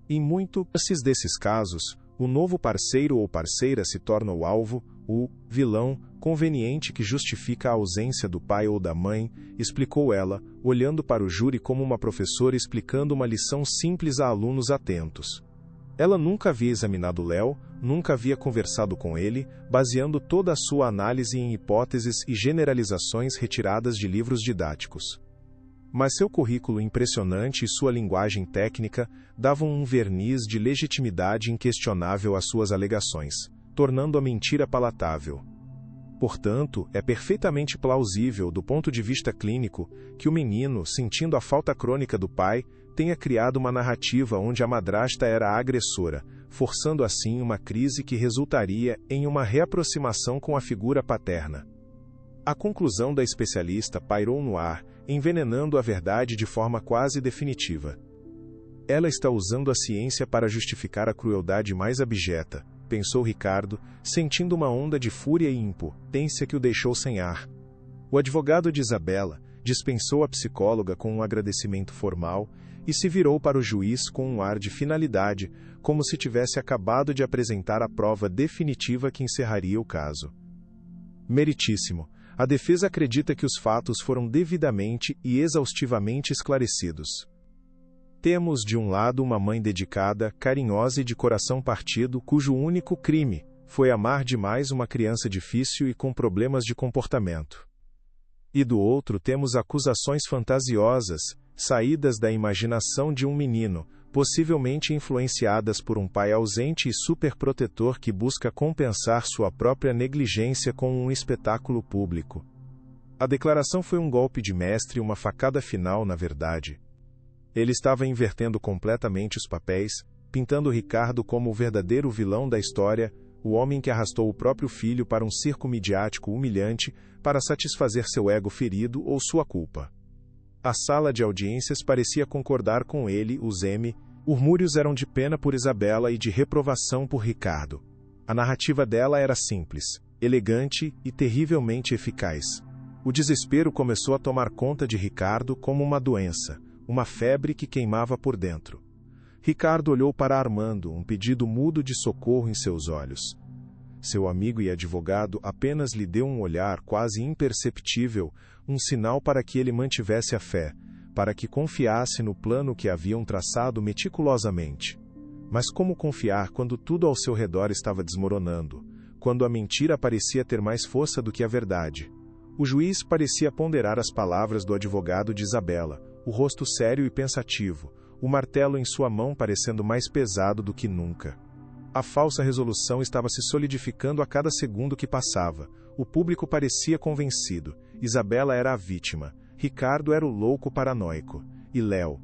Em muitos desses casos, o novo parceiro ou parceira se torna o alvo, o vilão conveniente que justifica a ausência do pai ou da mãe, explicou ela, olhando para o júri como uma professora explicando uma lição simples a alunos atentos. Ela nunca havia examinado Léo, nunca havia conversado com ele, baseando toda a sua análise em hipóteses e generalizações retiradas de livros didáticos. Mas seu currículo impressionante e sua linguagem técnica davam um verniz de legitimidade inquestionável às suas alegações, tornando a mentira palatável. Portanto, é perfeitamente plausível, do ponto de vista clínico, que o menino, sentindo a falta crônica do pai, tenha criado uma narrativa onde a madrasta era a agressora, forçando assim uma crise que resultaria em uma reaproximação com a figura paterna. A conclusão da especialista pairou no ar, envenenando a verdade de forma quase definitiva. Ela está usando a ciência para justificar a crueldade mais abjeta, pensou Ricardo, sentindo uma onda de fúria e impotência que o deixou sem ar. O advogado de Isabela dispensou a psicóloga com um agradecimento formal e se virou para o juiz com um ar de finalidade, como se tivesse acabado de apresentar a prova definitiva que encerraria o caso. Meritíssimo, a defesa acredita que os fatos foram devidamente e exaustivamente esclarecidos. Temos de um lado uma mãe dedicada, carinhosa e de coração partido, cujo único crime foi amar demais uma criança difícil e com problemas de comportamento. E do outro temos acusações fantasiosas, saídas da imaginação de um menino, possivelmente influenciadas por um pai ausente e superprotetor que busca compensar sua própria negligência com um espetáculo público. A declaração foi um golpe de mestre e uma facada final, na verdade. Ele estava invertendo completamente os papéis, pintando Ricardo como o verdadeiro vilão da história, o homem que arrastou o próprio filho para um circo midiático humilhante para satisfazer seu ego ferido ou sua culpa. A sala de audiências parecia concordar com ele, os murmúrios eram de pena por Isabela e de reprovação por Ricardo. A narrativa dela era simples, elegante e terrivelmente eficaz. O desespero começou a tomar conta de Ricardo como uma doença, uma febre que queimava por dentro. Ricardo olhou para Armando, um pedido mudo de socorro em seus olhos. Seu amigo e advogado apenas lhe deu um olhar quase imperceptível, um sinal para que ele mantivesse a fé, para que confiasse no plano que haviam traçado meticulosamente. Mas como confiar quando tudo ao seu redor estava desmoronando, quando a mentira parecia ter mais força do que a verdade? O juiz parecia ponderar as palavras do advogado de Isabela, o rosto sério e pensativo, o martelo em sua mão parecendo mais pesado do que nunca. A falsa resolução estava se solidificando a cada segundo que passava. O público parecia convencido. Isabela era a vítima. Ricardo era o louco paranoico. E Léo?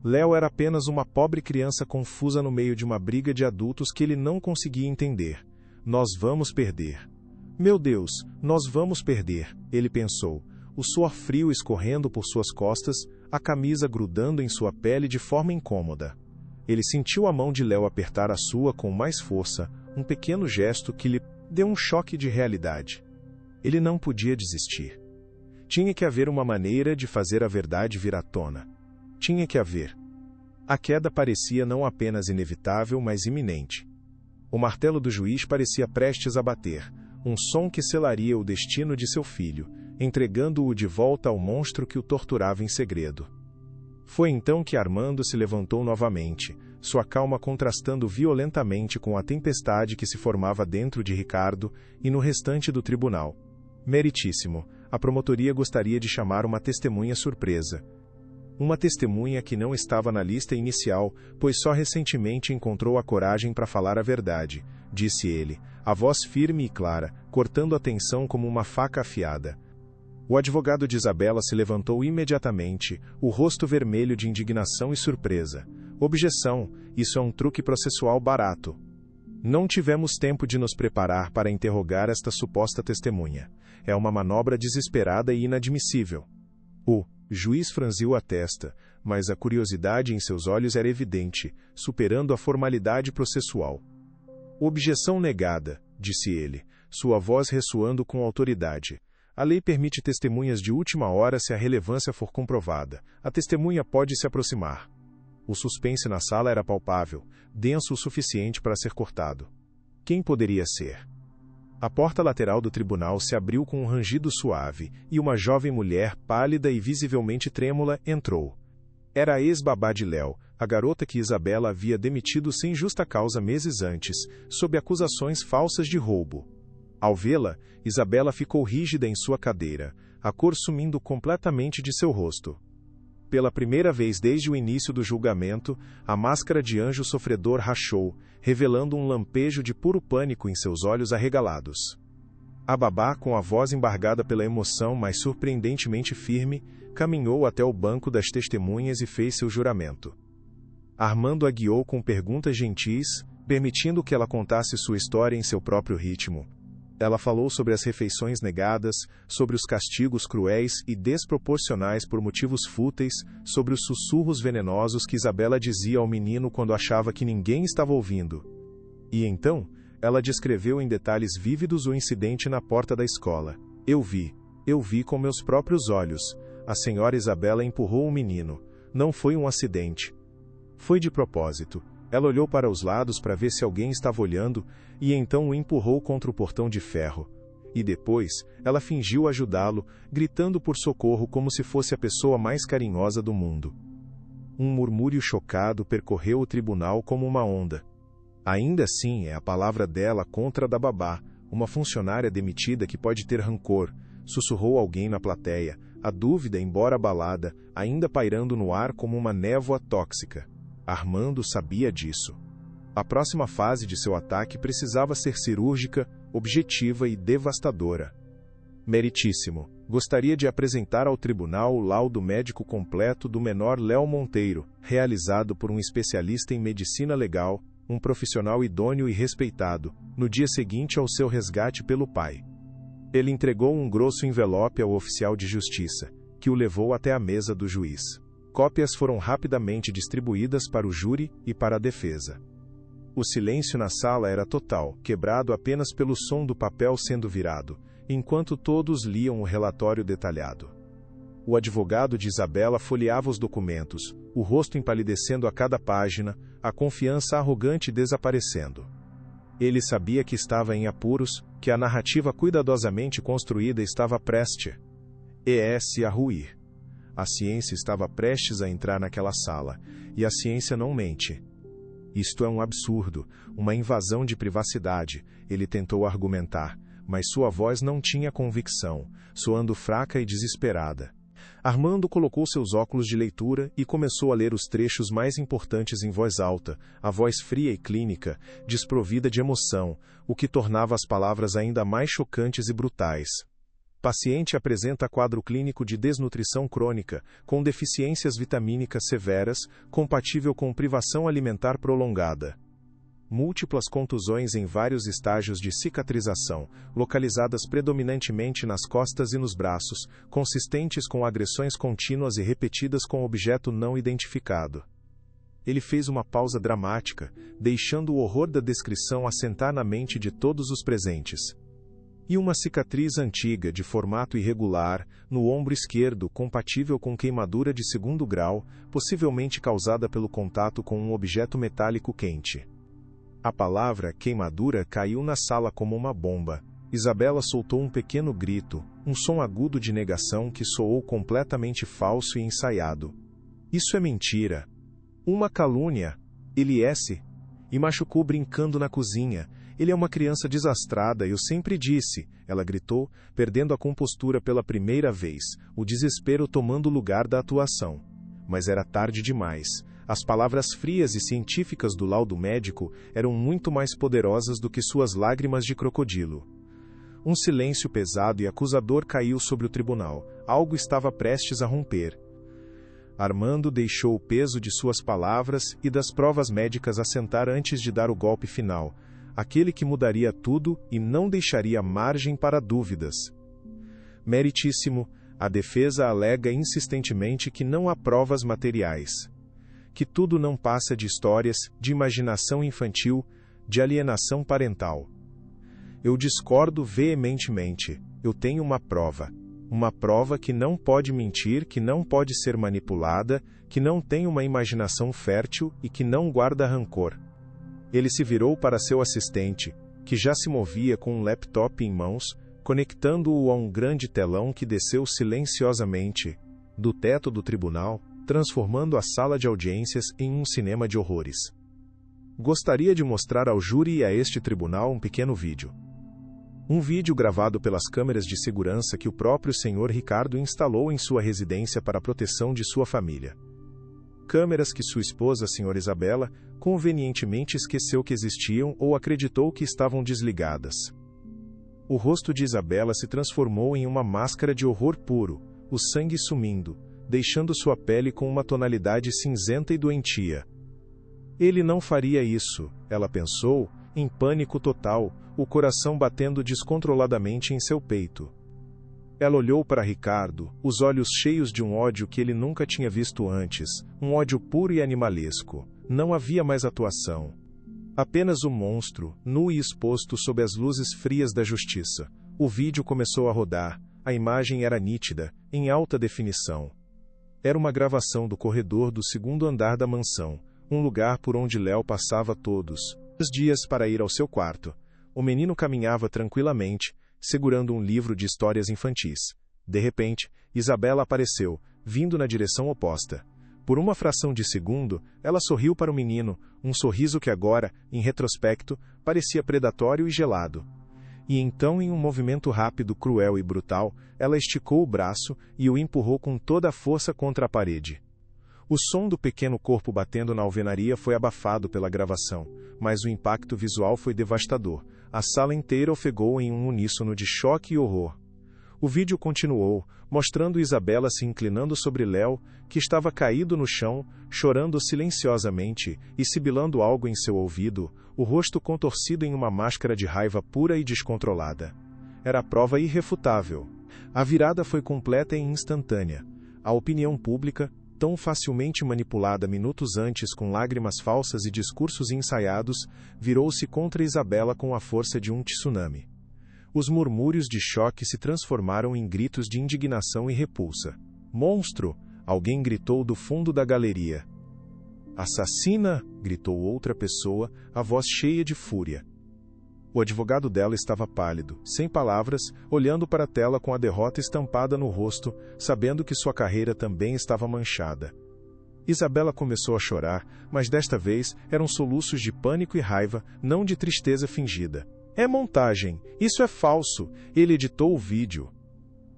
Léo era apenas uma pobre criança confusa no meio de uma briga de adultos que ele não conseguia entender. Nós vamos perder. Meu Deus, nós vamos perder, ele pensou. O suor frio escorrendo por suas costas, a camisa grudando em sua pele de forma incômoda. Ele sentiu a mão de Léo apertar a sua com mais força, um pequeno gesto que lhe deu um choque de realidade. Ele não podia desistir. Tinha que haver uma maneira de fazer a verdade vir à tona. Tinha que haver. A queda parecia não apenas inevitável, mas iminente. O martelo do juiz parecia prestes a bater, um som que selaria o destino de seu filho, entregando-o de volta ao monstro que o torturava em segredo. Foi então que Armando se levantou novamente, sua calma contrastando violentamente com a tempestade que se formava dentro de Ricardo e no restante do tribunal. Meritíssimo, a promotoria gostaria de chamar uma testemunha surpresa. Uma testemunha que não estava na lista inicial, pois só recentemente encontrou a coragem para falar a verdade, disse ele, a voz firme e clara, cortando a tensão como uma faca afiada. O advogado de Isabela se levantou imediatamente, o rosto vermelho de indignação e surpresa. Objeção, isso é um truque processual barato. Não tivemos tempo de nos preparar para interrogar esta suposta testemunha. É uma manobra desesperada e inadmissível. O juiz franziu a testa, mas a curiosidade em seus olhos era evidente, superando a formalidade processual. Objeção negada, disse ele, sua voz ressoando com autoridade. A lei permite testemunhas de última hora se a relevância for comprovada. A testemunha pode se aproximar. O suspense na sala era palpável, denso o suficiente para ser cortado. Quem poderia ser? A porta lateral do tribunal se abriu com um rangido suave, e uma jovem mulher, pálida e visivelmente trêmula, entrou. Era a ex-babá de Léo, a garota que Isabela havia demitido sem justa causa meses antes, sob acusações falsas de roubo. Ao vê-la, Isabela ficou rígida em sua cadeira, a cor sumindo completamente de seu rosto. Pela primeira vez desde o início do julgamento, a máscara de anjo sofredor rachou, revelando um lampejo de puro pânico em seus olhos arregalados. A babá, com a voz embargada pela emoção, mas surpreendentemente firme, caminhou até o banco das testemunhas e fez seu juramento. Armando a guiou com perguntas gentis, permitindo que ela contasse sua história em seu próprio ritmo. Ela falou sobre as refeições negadas, sobre os castigos cruéis e desproporcionais por motivos fúteis, sobre os sussurros venenosos que Isabela dizia ao menino quando achava que ninguém estava ouvindo. E então, ela descreveu em detalhes vívidos o incidente na porta da escola. Eu vi com meus próprios olhos. A senhora Isabela empurrou o menino. Não foi um acidente. Foi de propósito. Ela olhou para os lados para ver se alguém estava olhando, e então o empurrou contra o portão de ferro. E depois, ela fingiu ajudá-lo, gritando por socorro como se fosse a pessoa mais carinhosa do mundo. Um murmúrio chocado percorreu o tribunal como uma onda. Ainda assim é a palavra dela contra a da babá, uma funcionária demitida que pode ter rancor, sussurrou alguém na plateia, a dúvida, embora abalada, ainda pairando no ar como uma névoa tóxica. Armando sabia disso. A próxima fase de seu ataque precisava ser cirúrgica, objetiva e devastadora. Meritíssimo, gostaria de apresentar ao tribunal o laudo médico completo do menor Léo Monteiro, realizado por um especialista em medicina legal, um profissional idôneo e respeitado, no dia seguinte ao seu resgate pelo pai. Ele entregou um grosso envelope ao oficial de justiça, que o levou até a mesa do juiz. Cópias foram rapidamente distribuídas para o júri e para a defesa. O silêncio na sala era total, quebrado apenas pelo som do papel sendo virado, enquanto todos liam o relatório detalhado. O advogado de Isabela folheava os documentos, o rosto empalidecendo a cada página, a confiança arrogante desaparecendo. Ele sabia que estava em apuros, que a narrativa cuidadosamente construída estava prestes a ruir. A ciência estava prestes a entrar naquela sala, e a ciência não mente. Isto é um absurdo, uma invasão de privacidade, ele tentou argumentar, mas sua voz não tinha convicção, soando fraca e desesperada. Armando colocou seus óculos de leitura e começou a ler os trechos mais importantes em voz alta, a voz fria e clínica, desprovida de emoção, o que tornava as palavras ainda mais chocantes e brutais. Paciente apresenta quadro clínico de desnutrição crônica, com deficiências vitamínicas severas, compatível com privação alimentar prolongada. Múltiplas contusões em vários estágios de cicatrização, localizadas predominantemente nas costas e nos braços, consistentes com agressões contínuas e repetidas com objeto não identificado. Ele fez uma pausa dramática, deixando o horror da descrição assentar na mente de todos os presentes. E uma cicatriz antiga, de formato irregular, no ombro esquerdo, compatível com queimadura de 2º grau, possivelmente causada pelo contato com um objeto metálico quente. A palavra queimadura caiu na sala como uma bomba. Isabela soltou um pequeno grito, um som agudo de negação que soou completamente falso e ensaiado. Isso é mentira. Uma calúnia. Eliesse. E machucou brincando na cozinha. Ele é uma criança desastrada, eu sempre disse, ela gritou, perdendo a compostura pela primeira vez, o desespero tomando lugar da atuação. Mas era tarde demais. As palavras frias e científicas do laudo médico eram muito mais poderosas do que suas lágrimas de crocodilo. Um silêncio pesado e acusador caiu sobre o tribunal. Algo estava prestes a romper. Armando deixou o peso de suas palavras e das provas médicas assentar antes de dar o golpe final, aquele que mudaria tudo e não deixaria margem para dúvidas. Meritíssimo, a defesa alega insistentemente que não há provas materiais. Que tudo não passa de histórias, de imaginação infantil, de alienação parental. Eu discordo veementemente. Eu tenho uma prova. Uma prova que não pode mentir, que não pode ser manipulada, que não tem uma imaginação fértil e que não guarda rancor. Ele se virou para seu assistente, que já se movia com um laptop em mãos, conectando-o a um grande telão que desceu silenciosamente do teto do tribunal, transformando a sala de audiências em um cinema de horrores. Gostaria de mostrar ao júri e a este tribunal um pequeno vídeo. Um vídeo gravado pelas câmeras de segurança que o próprio Sr. Ricardo instalou em sua residência para a proteção de sua família. Câmeras que sua esposa, a Sra. Isabela, convenientemente esqueceu que existiam ou acreditou que estavam desligadas. O rosto de Isabela se transformou em uma máscara de horror puro, o sangue sumindo, deixando sua pele com uma tonalidade cinzenta e doentia. Ele não faria isso, ela pensou, em pânico total, o coração batendo descontroladamente em seu peito. Ela olhou para Ricardo, os olhos cheios de um ódio que ele nunca tinha visto antes, um ódio puro e animalesco. Não havia mais atuação. Apenas o monstro, nu e exposto sob as luzes frias da justiça. O vídeo começou a rodar, a imagem era nítida, em alta definição. Era uma gravação do corredor do segundo andar da mansão, um lugar por onde Léo passava todos os dias para ir ao seu quarto. O menino caminhava tranquilamente, segurando um livro de histórias infantis. De repente, Isabela apareceu, vindo na direção oposta. Por uma fração de segundo, ela sorriu para o menino, um sorriso que agora, em retrospecto, parecia predatório e gelado. E então, em um movimento rápido, cruel e brutal, ela esticou o braço e o empurrou com toda a força contra a parede. O som do pequeno corpo batendo na alvenaria foi abafado pela gravação, mas o impacto visual foi devastador. A sala inteira ofegou em um uníssono de choque e horror. O vídeo continuou, mostrando Isabela se inclinando sobre Léo, que estava caído no chão, chorando silenciosamente e sibilando algo em seu ouvido, o rosto contorcido em uma máscara de raiva pura e descontrolada. Era a prova irrefutável. A virada foi completa e instantânea. A opinião pública, tão facilmente manipulada minutos antes com lágrimas falsas e discursos ensaiados, virou-se contra Isabela com a força de um tsunami. Os murmúrios de choque se transformaram em gritos de indignação e repulsa. "Monstro!" alguém gritou do fundo da galeria. "Assassina!" gritou outra pessoa, a voz cheia de fúria. O advogado dela estava pálido, sem palavras, olhando para a tela com a derrota estampada no rosto, sabendo que sua carreira também estava manchada. Isabela começou a chorar, mas desta vez eram soluços de pânico e raiva, não de tristeza fingida. "É montagem, isso é falso, ele editou o vídeo.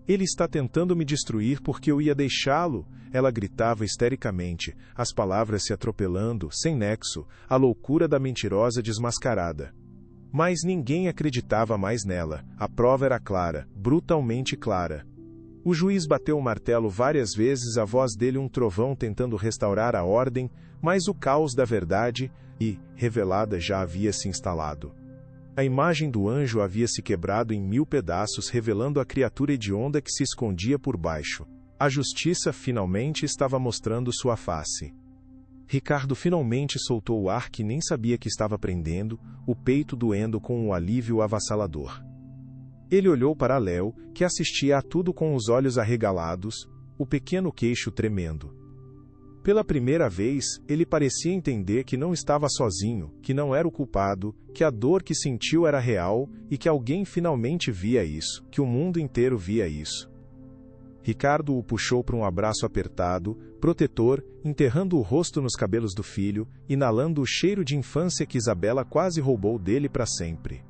Ele está tentando me destruir porque eu ia deixá-lo", ela gritava histericamente, as palavras se atropelando, sem nexo, a loucura da mentirosa desmascarada. Mas ninguém acreditava mais nela, a prova era clara, brutalmente clara. O juiz bateu o martelo várias vezes, a voz dele um trovão tentando restaurar a ordem, mas o caos da verdade, revelada já havia se instalado. A imagem do anjo havia se quebrado em 1000 pedaços, revelando a criatura hedionda que se escondia por baixo. A justiça finalmente estava mostrando sua face. Ricardo finalmente soltou o ar que nem sabia que estava prendendo, o peito doendo com um alívio avassalador. Ele olhou para Léo, que assistia a tudo com os olhos arregalados, o pequeno queixo tremendo. Pela primeira vez, ele parecia entender que não estava sozinho, que não era o culpado, que a dor que sentiu era real e que alguém finalmente via isso, que o mundo inteiro via isso. Ricardo o puxou para um abraço apertado, protetor, enterrando o rosto nos cabelos do filho, inalando o cheiro de infância que Isabela quase roubou dele para sempre.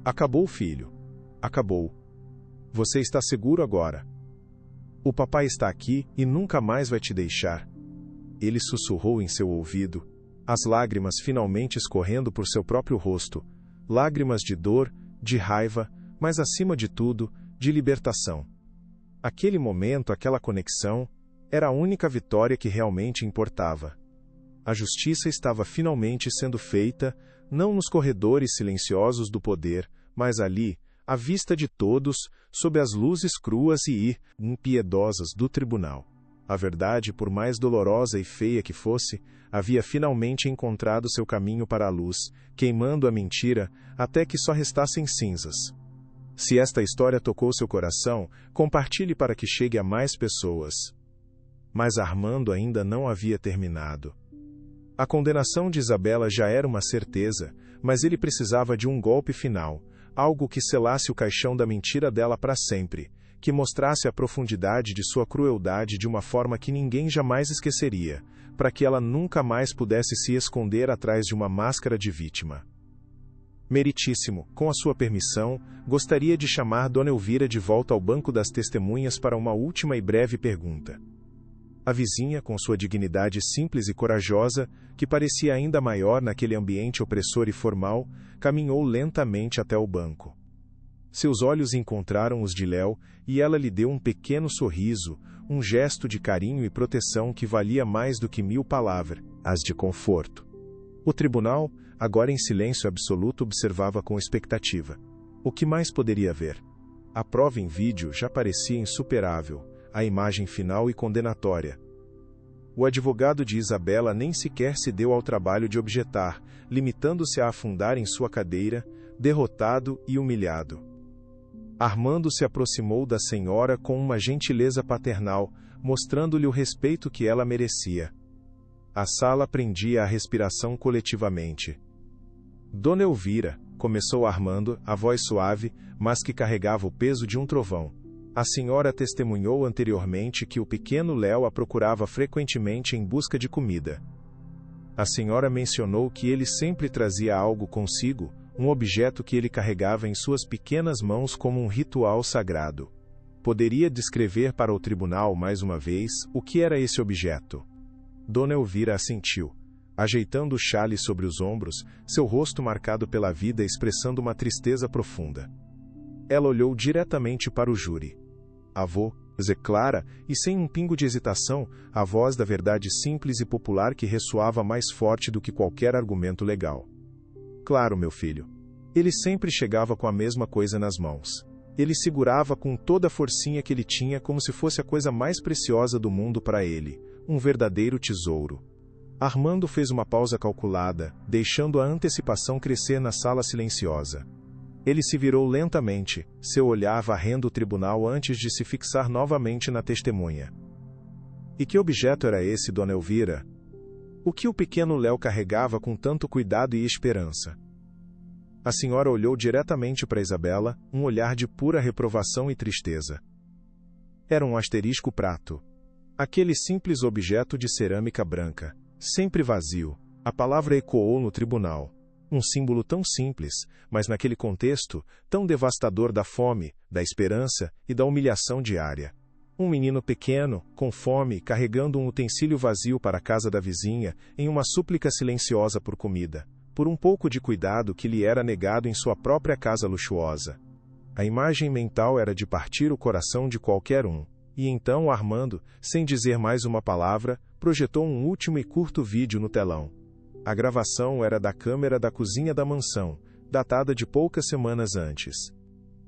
"Acabou, filho. Acabou. Você está seguro agora. O papai está aqui e nunca mais vai te deixar." Ele sussurrou em seu ouvido, as lágrimas finalmente escorrendo por seu próprio rosto, lágrimas de dor, de raiva, mas acima de tudo, de libertação. Aquele momento, aquela conexão, era a única vitória que realmente importava. A justiça estava finalmente sendo feita, não nos corredores silenciosos do poder, mas ali, à vista de todos, sob as luzes cruas e impiedosas do tribunal. A verdade, por mais dolorosa e feia que fosse, havia finalmente encontrado seu caminho para a luz, queimando a mentira, até que só restassem cinzas. Se esta história tocou seu coração, compartilhe para que chegue a mais pessoas. Mas Armando ainda não havia terminado. A condenação de Isabela já era uma certeza, mas ele precisava de um golpe final, algo que selasse o caixão da mentira dela para sempre, que mostrasse a profundidade de sua crueldade de uma forma que ninguém jamais esqueceria, para que ela nunca mais pudesse se esconder atrás de uma máscara de vítima. Meritíssimo, com a sua permissão, gostaria de chamar Dona Elvira de volta ao banco das testemunhas para uma última e breve pergunta. A vizinha, com sua dignidade simples e corajosa, que parecia ainda maior naquele ambiente opressor e formal, caminhou lentamente até o banco. Seus olhos encontraram os de Léo e ela lhe deu um pequeno sorriso, um gesto de carinho e proteção que valia mais do que 1000 palavras, as de conforto. O tribunal, agora em silêncio absoluto, observava com expectativa. O que mais poderia ver? A prova em vídeo já parecia insuperável, a imagem final e condenatória. O advogado de Isabela nem sequer se deu ao trabalho de objetar, limitando-se a afundar em sua cadeira, derrotado e humilhado. Armando se aproximou da senhora com uma gentileza paternal, mostrando-lhe o respeito que ela merecia. A sala prendia a respiração coletivamente. Dona Elvira, começou Armando, a voz suave, mas que carregava o peso de um trovão. A senhora testemunhou anteriormente que o pequeno Léo a procurava frequentemente em busca de comida. A senhora mencionou que ele sempre trazia algo consigo, um objeto que ele carregava em suas pequenas mãos como um ritual sagrado. Poderia descrever para o tribunal mais uma vez o que era esse objeto? Dona Elvira assentiu, ajeitando o xale sobre os ombros, seu rosto marcado pela vida expressando uma tristeza profunda. Ela olhou diretamente para o júri. Avô, Zé Clara, e sem um pingo de hesitação, a voz da verdade simples e popular que ressoava mais forte do que qualquer argumento legal. Claro, meu filho. Ele sempre chegava com a mesma coisa nas mãos. Ele segurava com toda a forcinha que ele tinha como se fosse a coisa mais preciosa do mundo para ele, um verdadeiro tesouro. Armando fez uma pausa calculada, deixando a antecipação crescer na sala silenciosa. Ele se virou lentamente, seu olhar varrendo o tribunal antes de se fixar novamente na testemunha. E que objeto era esse, Dona Elvira? O que o pequeno Léo carregava com tanto cuidado e esperança? A senhora olhou diretamente para Isabela, um olhar de pura reprovação e tristeza. Era um asterisco prato. Aquele simples objeto de cerâmica branca, sempre vazio, a palavra ecoou no tribunal. Um símbolo tão simples, mas naquele contexto, tão devastador da fome, da esperança e da humilhação diária. Um menino pequeno, com fome, carregando um utensílio vazio para a casa da vizinha, em uma súplica silenciosa por comida, por um pouco de cuidado que lhe era negado em sua própria casa luxuosa. A imagem mental era de partir o coração de qualquer um, e então Armando, sem dizer mais uma palavra, projetou um último e curto vídeo no telão. A gravação era da câmera da cozinha da mansão, datada de poucas semanas antes.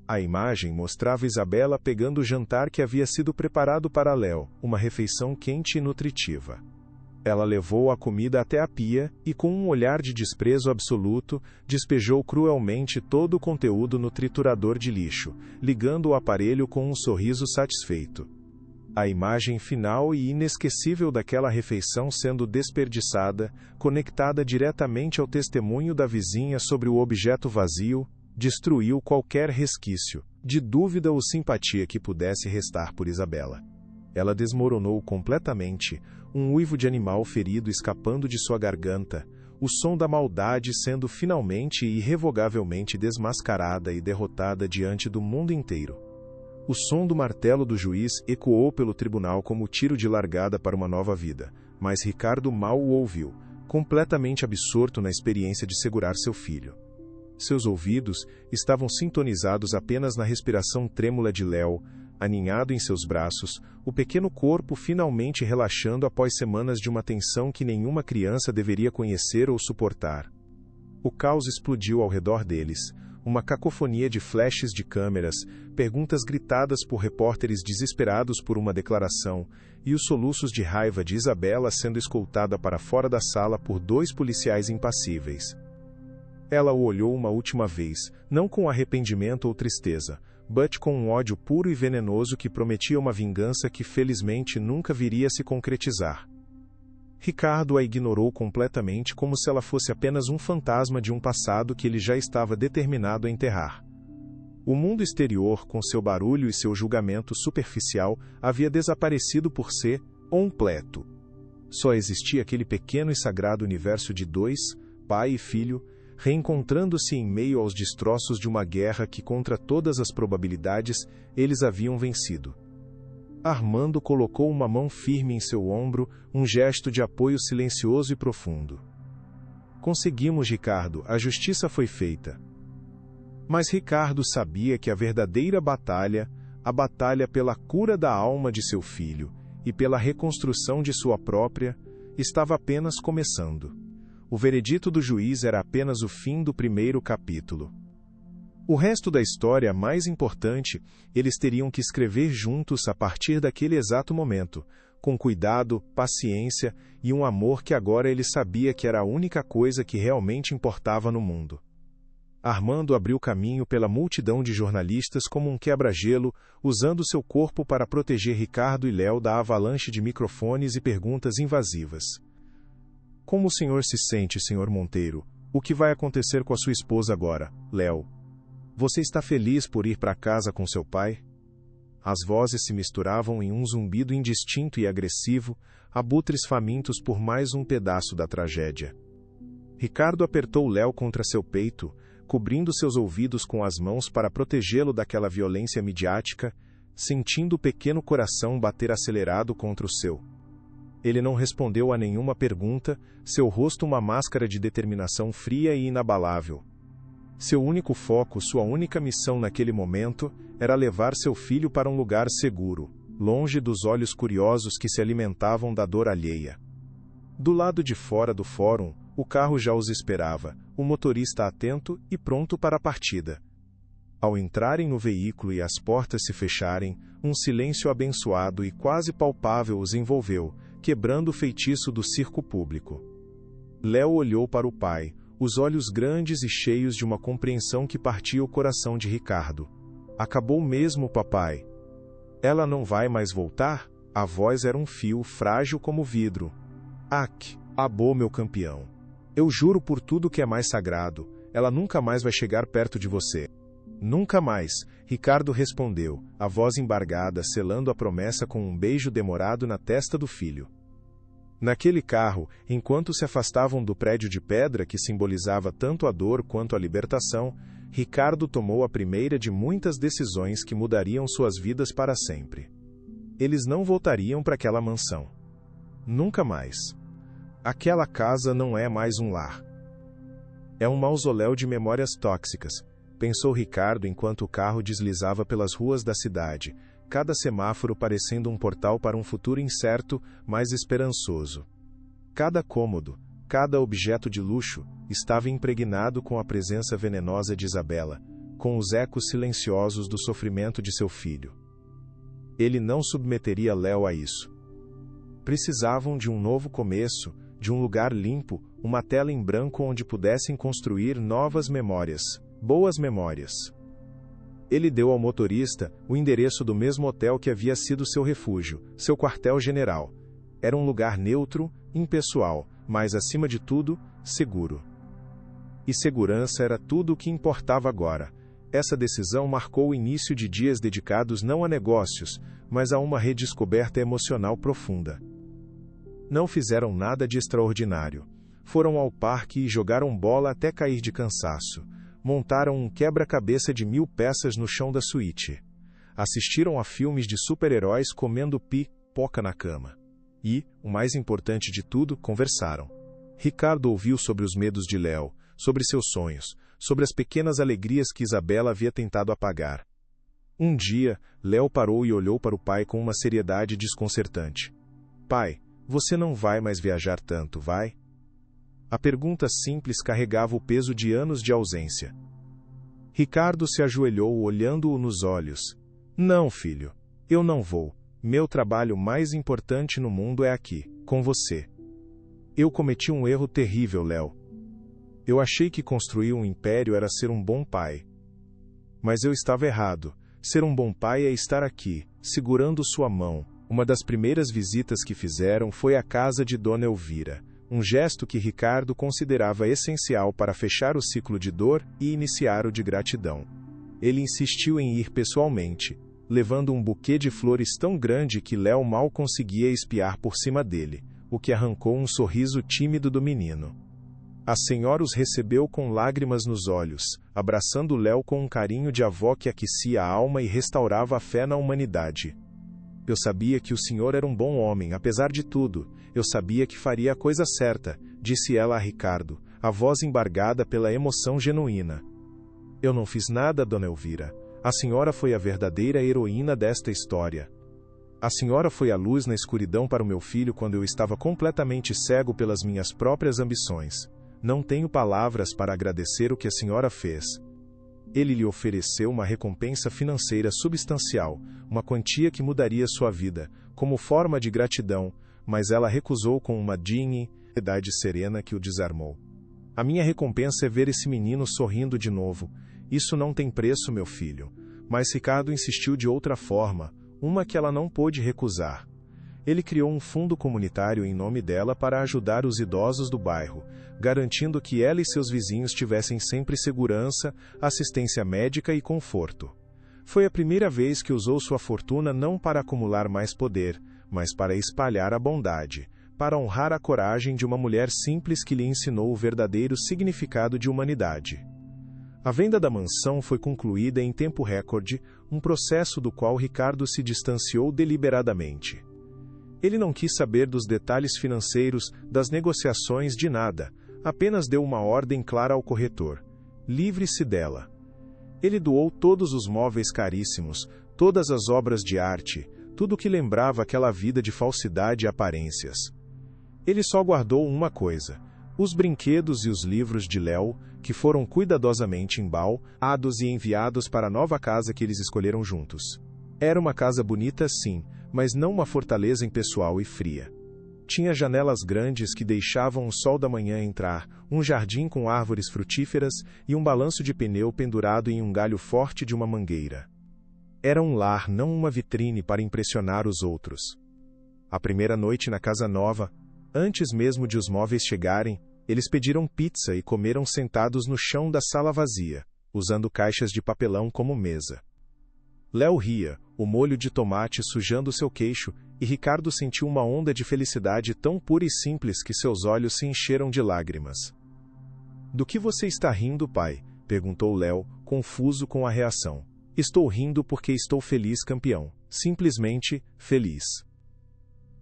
A imagem mostrava Isabela pegando o jantar que havia sido preparado para Léo, uma refeição quente e nutritiva. Ela levou a comida até a pia e, com um olhar de desprezo absoluto, despejou cruelmente todo o conteúdo no triturador de lixo, ligando o aparelho com um sorriso satisfeito. A imagem final e inesquecível daquela refeição sendo desperdiçada, conectada diretamente ao testemunho da vizinha sobre o objeto vazio, destruiu qualquer resquício de dúvida ou simpatia que pudesse restar por Isabela. Ela desmoronou completamente, um uivo de animal ferido escapando de sua garganta, o som da maldade sendo finalmente e irrevogavelmente desmascarada e derrotada diante do mundo inteiro. O som do martelo do juiz ecoou pelo tribunal como tiro de largada para uma nova vida, mas Ricardo mal o ouviu, completamente absorto na experiência de segurar seu filho. Seus ouvidos estavam sintonizados apenas na respiração trêmula de Léo, aninhado em seus braços, o pequeno corpo finalmente relaxando após semanas de uma tensão que nenhuma criança deveria conhecer ou suportar. O caos explodiu ao redor deles, uma cacofonia de flashes de câmeras, perguntas gritadas por repórteres desesperados por uma declaração, e os soluços de raiva de Isabela sendo escoltada para fora da sala por 2 policiais impassíveis. Ela o olhou uma última vez, não com arrependimento ou tristeza, but com um ódio puro e venenoso que prometia uma vingança que felizmente nunca viria a se concretizar. Ricardo a ignorou completamente, como se ela fosse apenas um fantasma de um passado que ele já estava determinado a enterrar. O mundo exterior, com seu barulho e seu julgamento superficial, havia desaparecido por ser completo. Só existia aquele pequeno e sagrado universo de 2, pai e filho, reencontrando-se em meio aos destroços de uma guerra que, contra todas as probabilidades, eles haviam vencido. Armando colocou uma mão firme em seu ombro, um gesto de apoio silencioso e profundo. Conseguimos, Ricardo, a justiça foi feita. Mas Ricardo sabia que a verdadeira batalha, a batalha pela cura da alma de seu filho e pela reconstrução de sua própria, estava apenas começando. O veredito do juiz era apenas o fim do primeiro capítulo. O resto da história mais importante, eles teriam que escrever juntos a partir daquele exato momento, com cuidado, paciência e um amor que agora ele sabia que era a única coisa que realmente importava no mundo. Armando abriu caminho pela multidão de jornalistas como um quebra-gelo, usando seu corpo para proteger Ricardo e Léo da avalanche de microfones e perguntas invasivas. Como o senhor se sente, senhor Monteiro? O que vai acontecer com a sua esposa agora, Léo? Você está feliz por ir para casa com seu pai? As vozes se misturavam em um zumbido indistinto e agressivo, abutres famintos por mais um pedaço da tragédia. Ricardo apertou Léo contra seu peito, cobrindo seus ouvidos com as mãos para protegê-lo daquela violência midiática, sentindo o pequeno coração bater acelerado contra o seu. Ele não respondeu a nenhuma pergunta, seu rosto uma máscara de determinação fria e inabalável. Seu único foco, sua única missão naquele momento, era levar seu filho para um lugar seguro, longe dos olhos curiosos que se alimentavam da dor alheia. Do lado de fora do fórum, o carro já os esperava, o motorista atento e pronto para a partida. Ao entrarem no veículo e as portas se fecharem, um silêncio abençoado e quase palpável os envolveu, quebrando o feitiço do circo público. Léo olhou para o pai, os olhos grandes e cheios de uma compreensão que partia o coração de Ricardo. Acabou mesmo, papai. Ela não vai mais voltar? A voz era um fio frágil como vidro. Abou, meu campeão. Eu juro por tudo que é mais sagrado, ela nunca mais vai chegar perto de você. Nunca mais, Ricardo respondeu, a voz embargada selando a promessa com um beijo demorado na testa do filho. Naquele carro, enquanto se afastavam do prédio de pedra que simbolizava tanto a dor quanto a libertação, Ricardo tomou a primeira de muitas decisões que mudariam suas vidas para sempre. Eles não voltariam para aquela mansão. Nunca mais. Aquela casa não é mais um lar. É um mausoléu de memórias tóxicas, pensou Ricardo enquanto o carro deslizava pelas ruas da cidade, cada semáforo parecendo um portal para um futuro incerto, mas esperançoso. Cada cômodo, cada objeto de luxo, estava impregnado com a presença venenosa de Isabela, com os ecos silenciosos do sofrimento de seu filho. Ele não submeteria Léo a isso. Precisavam de um novo começo, de um lugar limpo, uma tela em branco onde pudessem construir novas memórias, boas memórias. Ele deu ao motorista o endereço do mesmo hotel que havia sido seu refúgio, seu quartel-general. Era um lugar neutro, impessoal, mas, acima de tudo, seguro. E segurança era tudo o que importava agora. Essa decisão marcou o início de dias dedicados não a negócios, mas a uma redescoberta emocional profunda. Não fizeram nada de extraordinário. Foram ao parque e jogaram bola até cair de cansaço. Montaram um quebra-cabeça de 1000 peças no chão da suíte. Assistiram a filmes de super-heróis comendo pipoca na cama. E, o mais importante de tudo, conversaram. Ricardo ouviu sobre os medos de Léo, sobre seus sonhos, sobre as pequenas alegrias que Isabela havia tentado apagar. Um dia, Léo parou e olhou para o pai com uma seriedade desconcertante. Pai, você não vai mais viajar tanto, vai? A pergunta simples carregava o peso de anos de ausência. Ricardo se ajoelhou olhando-o nos olhos. Não, filho. Eu não vou. Meu trabalho mais importante no mundo é aqui, com você. Eu cometi um erro terrível, Léo. Eu achei que construir um império era ser um bom pai. Mas eu estava errado. Ser um bom pai é estar aqui, segurando sua mão. Uma das primeiras visitas que fizeram foi à casa de Dona Elvira, um gesto que Ricardo considerava essencial para fechar o ciclo de dor e iniciar o de gratidão. Ele insistiu em ir pessoalmente, levando um buquê de flores tão grande que Léo mal conseguia espiar por cima dele, o que arrancou um sorriso tímido do menino. A senhora os recebeu com lágrimas nos olhos, abraçando Léo com um carinho de avó que aquecia a alma e restaurava a fé na humanidade. Eu sabia que o senhor era um bom homem, apesar de tudo. Eu sabia que faria a coisa certa, disse ela a Ricardo, a voz embargada pela emoção genuína. Eu não fiz nada, Dona Elvira. A senhora foi a verdadeira heroína desta história. A senhora foi a luz na escuridão para o meu filho quando eu estava completamente cego pelas minhas próprias ambições. Não tenho palavras para agradecer o que a senhora fez. Ele lhe ofereceu uma recompensa financeira substancial, uma quantia que mudaria sua vida, como forma de gratidão, mas ela recusou com uma dignidade serena que o desarmou. A minha recompensa é ver esse menino sorrindo de novo. Isso não tem preço, meu filho. Mas Ricardo insistiu de outra forma, uma que ela não pôde recusar. Ele criou um fundo comunitário em nome dela para ajudar os idosos do bairro, garantindo que ela e seus vizinhos tivessem sempre segurança, assistência médica e conforto. Foi a primeira vez que usou sua fortuna não para acumular mais poder, mas para espalhar a bondade, para honrar a coragem de uma mulher simples que lhe ensinou o verdadeiro significado de humanidade. A venda da mansão foi concluída em tempo recorde, um processo do qual Ricardo se distanciou deliberadamente. Ele não quis saber dos detalhes financeiros, das negociações, de nada, apenas deu uma ordem clara ao corretor: livre-se dela. Ele doou todos os móveis caríssimos, todas as obras de arte, tudo que lembrava aquela vida de falsidade e aparências. Ele só guardou uma coisa: os brinquedos e os livros de Léo, que foram cuidadosamente embalados e enviados para a nova casa que eles escolheram juntos. Era uma casa bonita, sim, mas não uma fortaleza impessoal e fria. Tinha janelas grandes que deixavam o sol da manhã entrar, um jardim com árvores frutíferas e um balanço de pneu pendurado em um galho forte de uma mangueira. Era um lar, não uma vitrine para impressionar os outros. A primeira noite na casa nova, antes mesmo de os móveis chegarem, eles pediram pizza e comeram sentados no chão da sala vazia, usando caixas de papelão como mesa. Léo ria, o molho de tomate sujando seu queixo, e Ricardo sentiu uma onda de felicidade tão pura e simples que seus olhos se encheram de lágrimas. Do que você está rindo, pai? Perguntou Léo, confuso com a reação. Estou rindo porque estou feliz, campeão. Simplesmente feliz.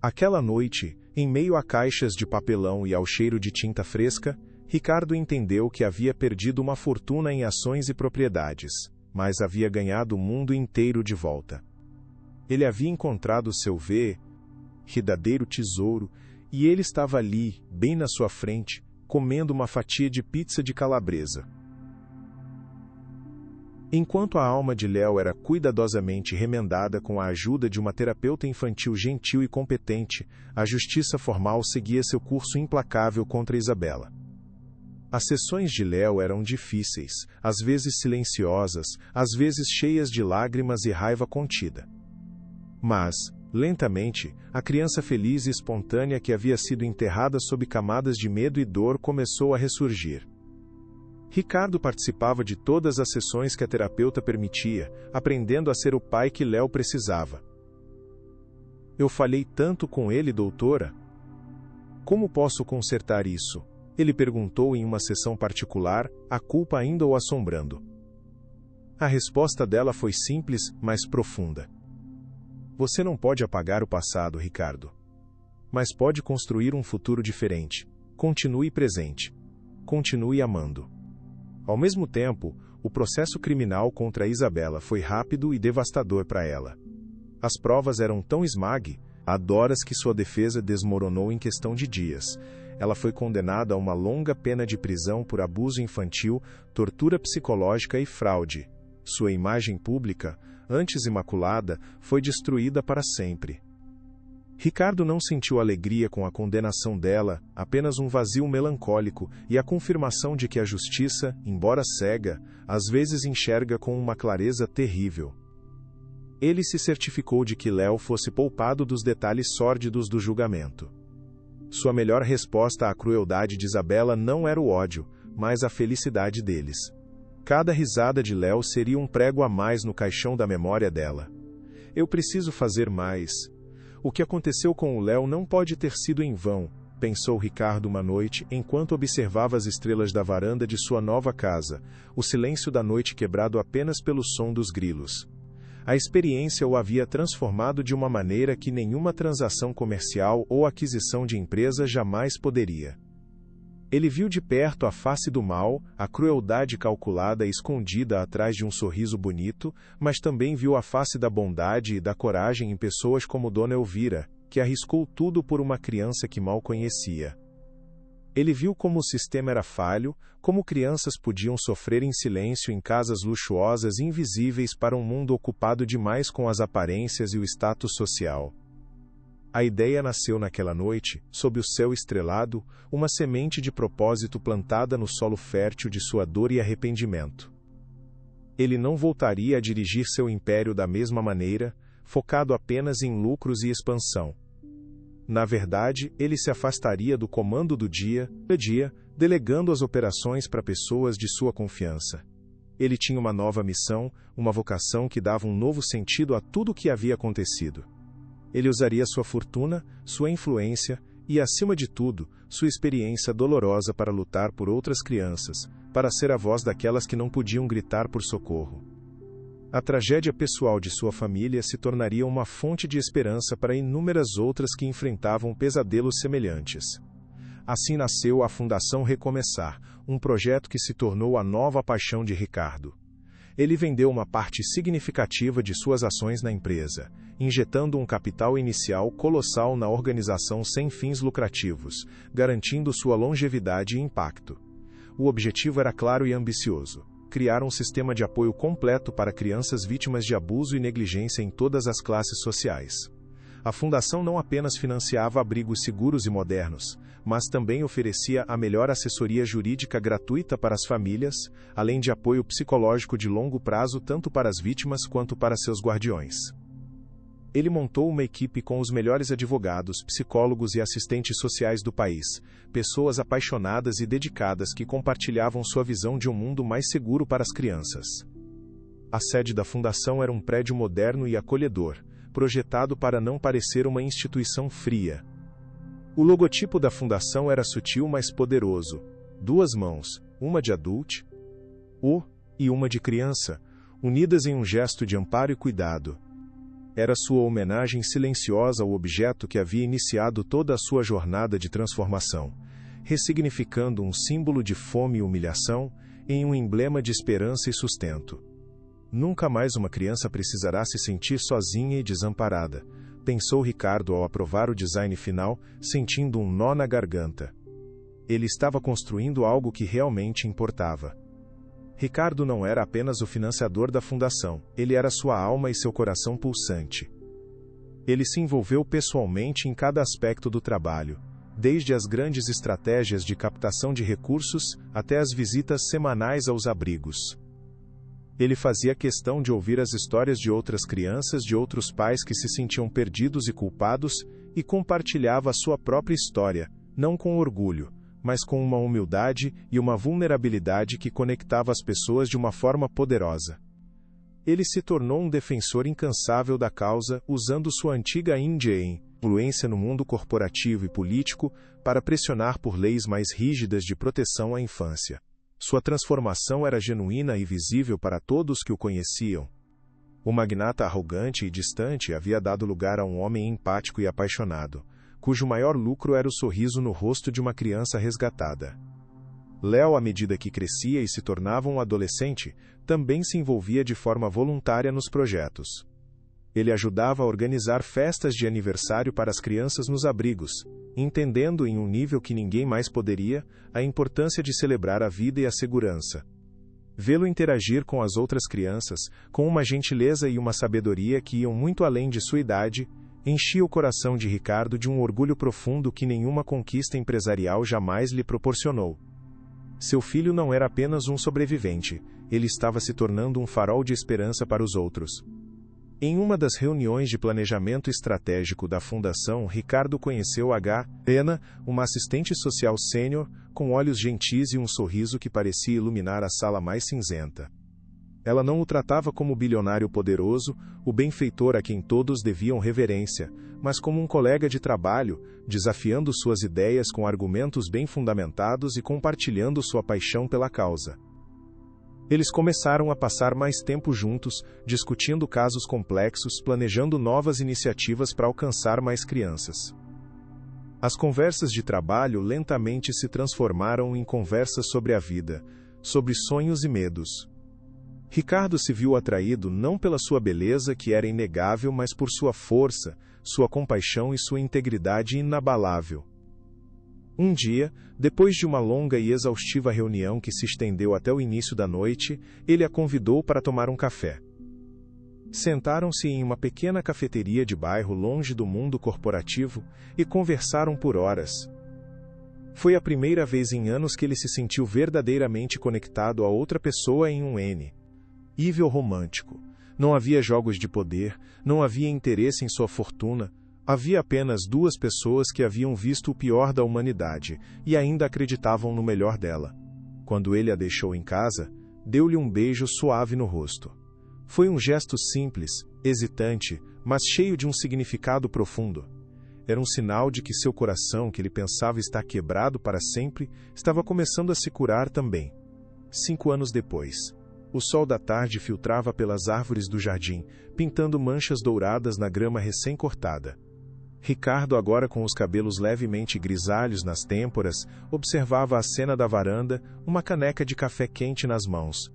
Aquela noite, em meio a caixas de papelão e ao cheiro de tinta fresca, Ricardo entendeu que havia perdido uma fortuna em ações e propriedades, mas havia ganhado o mundo inteiro de volta. Ele havia encontrado seu verdadeiro tesouro, e ele estava ali, bem na sua frente, comendo uma fatia de pizza de calabresa. Enquanto a alma de Léo era cuidadosamente remendada com a ajuda de uma terapeuta infantil gentil e competente, a justiça formal seguia seu curso implacável contra Isabela. As sessões de Léo eram difíceis, às vezes silenciosas, às vezes cheias de lágrimas e raiva contida. Mas, lentamente, a criança feliz e espontânea que havia sido enterrada sob camadas de medo e dor começou a ressurgir. Ricardo participava de todas as sessões que a terapeuta permitia, aprendendo a ser o pai que Léo precisava. Eu falhei tanto com ele, doutora. Como posso consertar isso? Ele perguntou em uma sessão particular, a culpa ainda o assombrando. A resposta dela foi simples, mas profunda. Você não pode apagar o passado, Ricardo. Mas pode construir um futuro diferente. Continue presente. Continue amando. Ao mesmo tempo, o processo criminal contra Isabela foi rápido e devastador para ela. As provas eram tão esmagadores que sua defesa desmoronou em questão de dias. ela foi condenada a uma longa pena de prisão por abuso infantil, tortura psicológica e fraude. Sua imagem pública, antes imaculada, foi destruída para sempre. Ricardo não sentiu alegria com a condenação dela, apenas um vazio melancólico e a confirmação de que a justiça, embora cega, às vezes enxerga com uma clareza terrível. Ele se certificou de que Léo fosse poupado dos detalhes sórdidos do julgamento. Sua melhor resposta à crueldade de Isabela não era o ódio, mas a felicidade deles. Cada risada de Léo seria um prego a mais no caixão da memória dela. Eu preciso fazer mais. O que aconteceu com o Léo não pode ter sido em vão, pensou Ricardo uma noite, enquanto observava as estrelas da varanda de sua nova casa, o silêncio da noite quebrado apenas pelo som dos grilos. A experiência o havia transformado de uma maneira que nenhuma transação comercial ou aquisição de empresa jamais poderia. Ele viu de perto a face do mal, a crueldade calculada e escondida atrás de um sorriso bonito, mas também viu a face da bondade e da coragem em pessoas como Dona Elvira, que arriscou tudo por uma criança que mal conhecia. Ele viu como o sistema era falho, como crianças podiam sofrer em silêncio em casas luxuosas invisíveis para um mundo ocupado demais com as aparências e o status social. A ideia nasceu naquela noite, sob o céu estrelado, uma semente de propósito plantada no solo fértil de sua dor e arrependimento. Ele não voltaria a dirigir seu império da mesma maneira, focado apenas em lucros e expansão. Na verdade, ele se afastaria do comando do dia a dia, delegando as operações para pessoas de sua confiança. Ele tinha uma nova missão, uma vocação que dava um novo sentido a tudo o que havia acontecido. Ele usaria sua fortuna, sua influência e, acima de tudo, sua experiência dolorosa para lutar por outras crianças, para ser a voz daquelas que não podiam gritar por socorro. A tragédia pessoal de sua família se tornaria uma fonte de esperança para inúmeras outras que enfrentavam pesadelos semelhantes. Assim nasceu a Fundação Recomeçar, um projeto que se tornou a nova paixão de Ricardo. Ele vendeu uma parte significativa de suas ações na empresa, injetando um capital inicial colossal na organização sem fins lucrativos, garantindo sua longevidade e impacto. O objetivo era claro e ambicioso: criar um sistema de apoio completo para crianças vítimas de abuso e negligência em todas as classes sociais. A fundação não apenas financiava abrigos seguros e modernos, mas também oferecia a melhor assessoria jurídica gratuita para as famílias, além de apoio psicológico de longo prazo tanto para as vítimas quanto para seus guardiões. Ele montou uma equipe com os melhores advogados, psicólogos e assistentes sociais do país, pessoas apaixonadas e dedicadas que compartilhavam sua visão de um mundo mais seguro para as crianças. A sede da fundação era um prédio moderno e acolhedor, projetado para não parecer uma instituição fria. O logotipo da fundação era sutil mas poderoso: 2 mãos, uma de adulto e uma de criança, unidas em um gesto de amparo e cuidado. Era sua homenagem silenciosa ao objeto que havia iniciado toda a sua jornada de transformação, ressignificando um símbolo de fome e humilhação em um emblema de esperança e sustento. Nunca mais uma criança precisará se sentir sozinha e desamparada, pensou Ricardo ao aprovar o design final, sentindo um nó na garganta. Ele estava construindo algo que realmente importava. Ricardo não era apenas o financiador da fundação, ele era sua alma e seu coração pulsante. Ele se envolveu pessoalmente em cada aspecto do trabalho, desde as grandes estratégias de captação de recursos até as visitas semanais aos abrigos. Ele fazia questão de ouvir as histórias de outras crianças, de outros pais que se sentiam perdidos e culpados, e compartilhava a sua própria história, não com orgulho, mas com uma humildade e uma vulnerabilidade que conectava as pessoas de uma forma poderosa. Ele se tornou um defensor incansável da causa, usando sua antiga influência no mundo corporativo e político para pressionar por leis mais rígidas de proteção à infância. Sua transformação era genuína e visível para todos que o conheciam. O magnata arrogante e distante havia dado lugar a um homem empático e apaixonado, cujo maior lucro era o sorriso no rosto de uma criança resgatada. Léo, à medida que crescia e se tornava um adolescente, também se envolvia de forma voluntária nos projetos. Ele ajudava a organizar festas de aniversário para as crianças nos abrigos, entendendo em um nível que ninguém mais poderia, a importância de celebrar a vida e a segurança. Vê-lo interagir com as outras crianças, com uma gentileza e uma sabedoria que iam muito além de sua idade, enchia o coração de Ricardo de um orgulho profundo que nenhuma conquista empresarial jamais lhe proporcionou. Seu filho não era apenas um sobrevivente, ele estava se tornando um farol de esperança para os outros. Em uma das reuniões de planejamento estratégico da Fundação, Ricardo conheceu Helena, uma assistente social sênior, com olhos gentis e um sorriso que parecia iluminar a sala mais cinzenta. Ela não o tratava como bilionário poderoso, o benfeitor a quem todos deviam reverência, mas como um colega de trabalho, desafiando suas ideias com argumentos bem fundamentados e compartilhando sua paixão pela causa. Eles começaram a passar mais tempo juntos, discutindo casos complexos, planejando novas iniciativas para alcançar mais crianças. As conversas de trabalho lentamente se transformaram em conversas sobre a vida, sobre sonhos e medos. Ricardo se viu atraído não pela sua beleza, que era inegável, mas por sua força, sua compaixão e sua integridade inabalável. Um dia, depois de uma longa e exaustiva reunião que se estendeu até o início da noite, ele a convidou para tomar um café. Sentaram-se em uma pequena cafeteria de bairro longe do mundo corporativo e conversaram por horas. Foi a primeira vez em anos que ele se sentiu verdadeiramente conectado a outra pessoa em um nível romântico. Não havia jogos de poder, não havia interesse em sua fortuna. Havia apenas duas pessoas que haviam visto o pior da humanidade e ainda acreditavam no melhor dela. Quando ele a deixou em casa, deu-lhe um beijo suave no rosto. Foi um gesto simples, hesitante, mas cheio de um significado profundo. Era um sinal de que seu coração, que ele pensava estar quebrado para sempre, estava começando a se curar também. 5 anos depois, o sol da tarde filtrava pelas árvores do jardim, pintando manchas douradas na grama recém-cortada. Ricardo, agora com os cabelos levemente grisalhos nas têmporas, observava a cena da varanda, uma caneca de café quente nas mãos.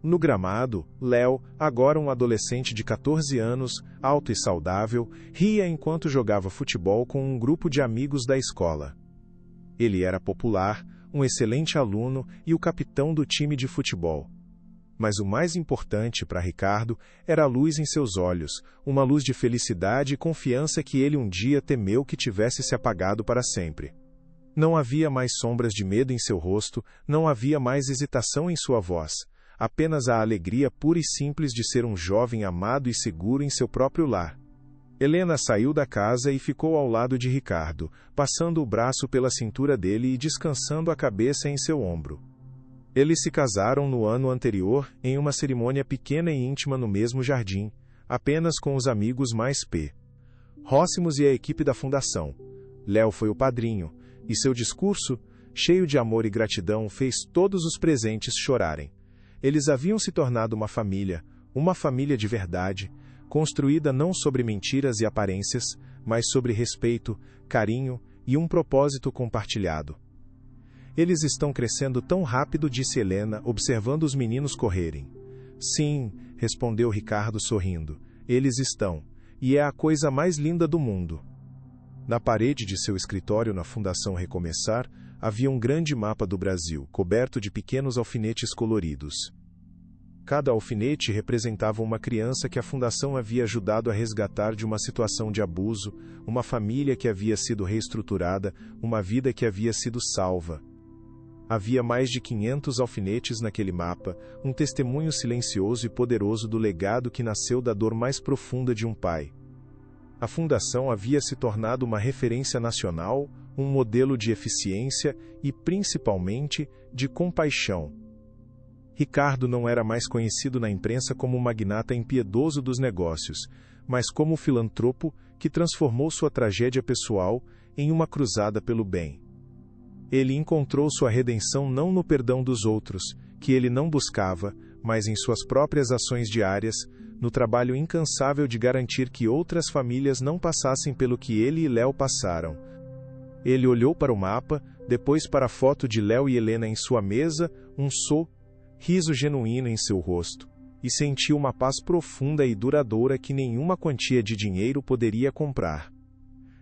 No gramado, Léo, agora um adolescente de 14 anos, alto e saudável, ria enquanto jogava futebol com um grupo de amigos da escola. Ele era popular, um excelente aluno e o capitão do time de futebol. Mas o mais importante para Ricardo era a luz em seus olhos, uma luz de felicidade e confiança que ele um dia temeu que tivesse se apagado para sempre. Não havia mais sombras de medo em seu rosto, não havia mais hesitação em sua voz, apenas a alegria pura e simples de ser um jovem amado e seguro em seu próprio lar. Helena saiu da casa e ficou ao lado de Ricardo, passando o braço pela cintura dele e descansando a cabeça em seu ombro. Eles se casaram no ano anterior, em uma cerimônia pequena e íntima no mesmo jardim, apenas com os amigos mais próximos e a equipe da fundação. Léo foi o padrinho, e seu discurso, cheio de amor e gratidão, fez todos os presentes chorarem. Eles haviam se tornado uma família de verdade, construída não sobre mentiras e aparências, mas sobre respeito, carinho e um propósito compartilhado. Eles estão crescendo tão rápido, disse Helena, observando os meninos correrem. Sim, respondeu Ricardo sorrindo, eles estão, e é a coisa mais linda do mundo. Na parede de seu escritório na Fundação Recomeçar, havia um grande mapa do Brasil, coberto de pequenos alfinetes coloridos. Cada alfinete representava uma criança que a Fundação havia ajudado a resgatar de uma situação de abuso, uma família que havia sido reestruturada, uma vida que havia sido salva. Havia mais de 500 alfinetes naquele mapa, um testemunho silencioso e poderoso do legado que nasceu da dor mais profunda de um pai. A Fundação havia se tornado uma referência nacional, um modelo de eficiência e, principalmente, de compaixão. Ricardo não era mais conhecido na imprensa como um magnata impiedoso dos negócios, mas como o filantropo que transformou sua tragédia pessoal em uma cruzada pelo bem. Ele encontrou sua redenção não no perdão dos outros, que ele não buscava, mas em suas próprias ações diárias, no trabalho incansável de garantir que outras famílias não passassem pelo que ele e Léo passaram. Ele olhou para o mapa, depois para a foto de Léo e Helena em sua mesa, um sorriso genuíno em seu rosto, e sentiu uma paz profunda e duradoura que nenhuma quantia de dinheiro poderia comprar.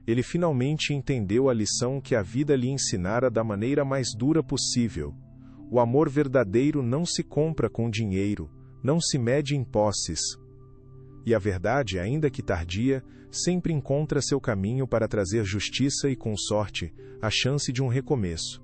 ele finalmente entendeu a lição que a vida lhe ensinara da maneira mais dura possível. O amor verdadeiro não se compra com dinheiro, não se mede em posses. E a verdade, ainda que tardia, sempre encontra seu caminho para trazer justiça e, com sorte, a chance de um recomeço.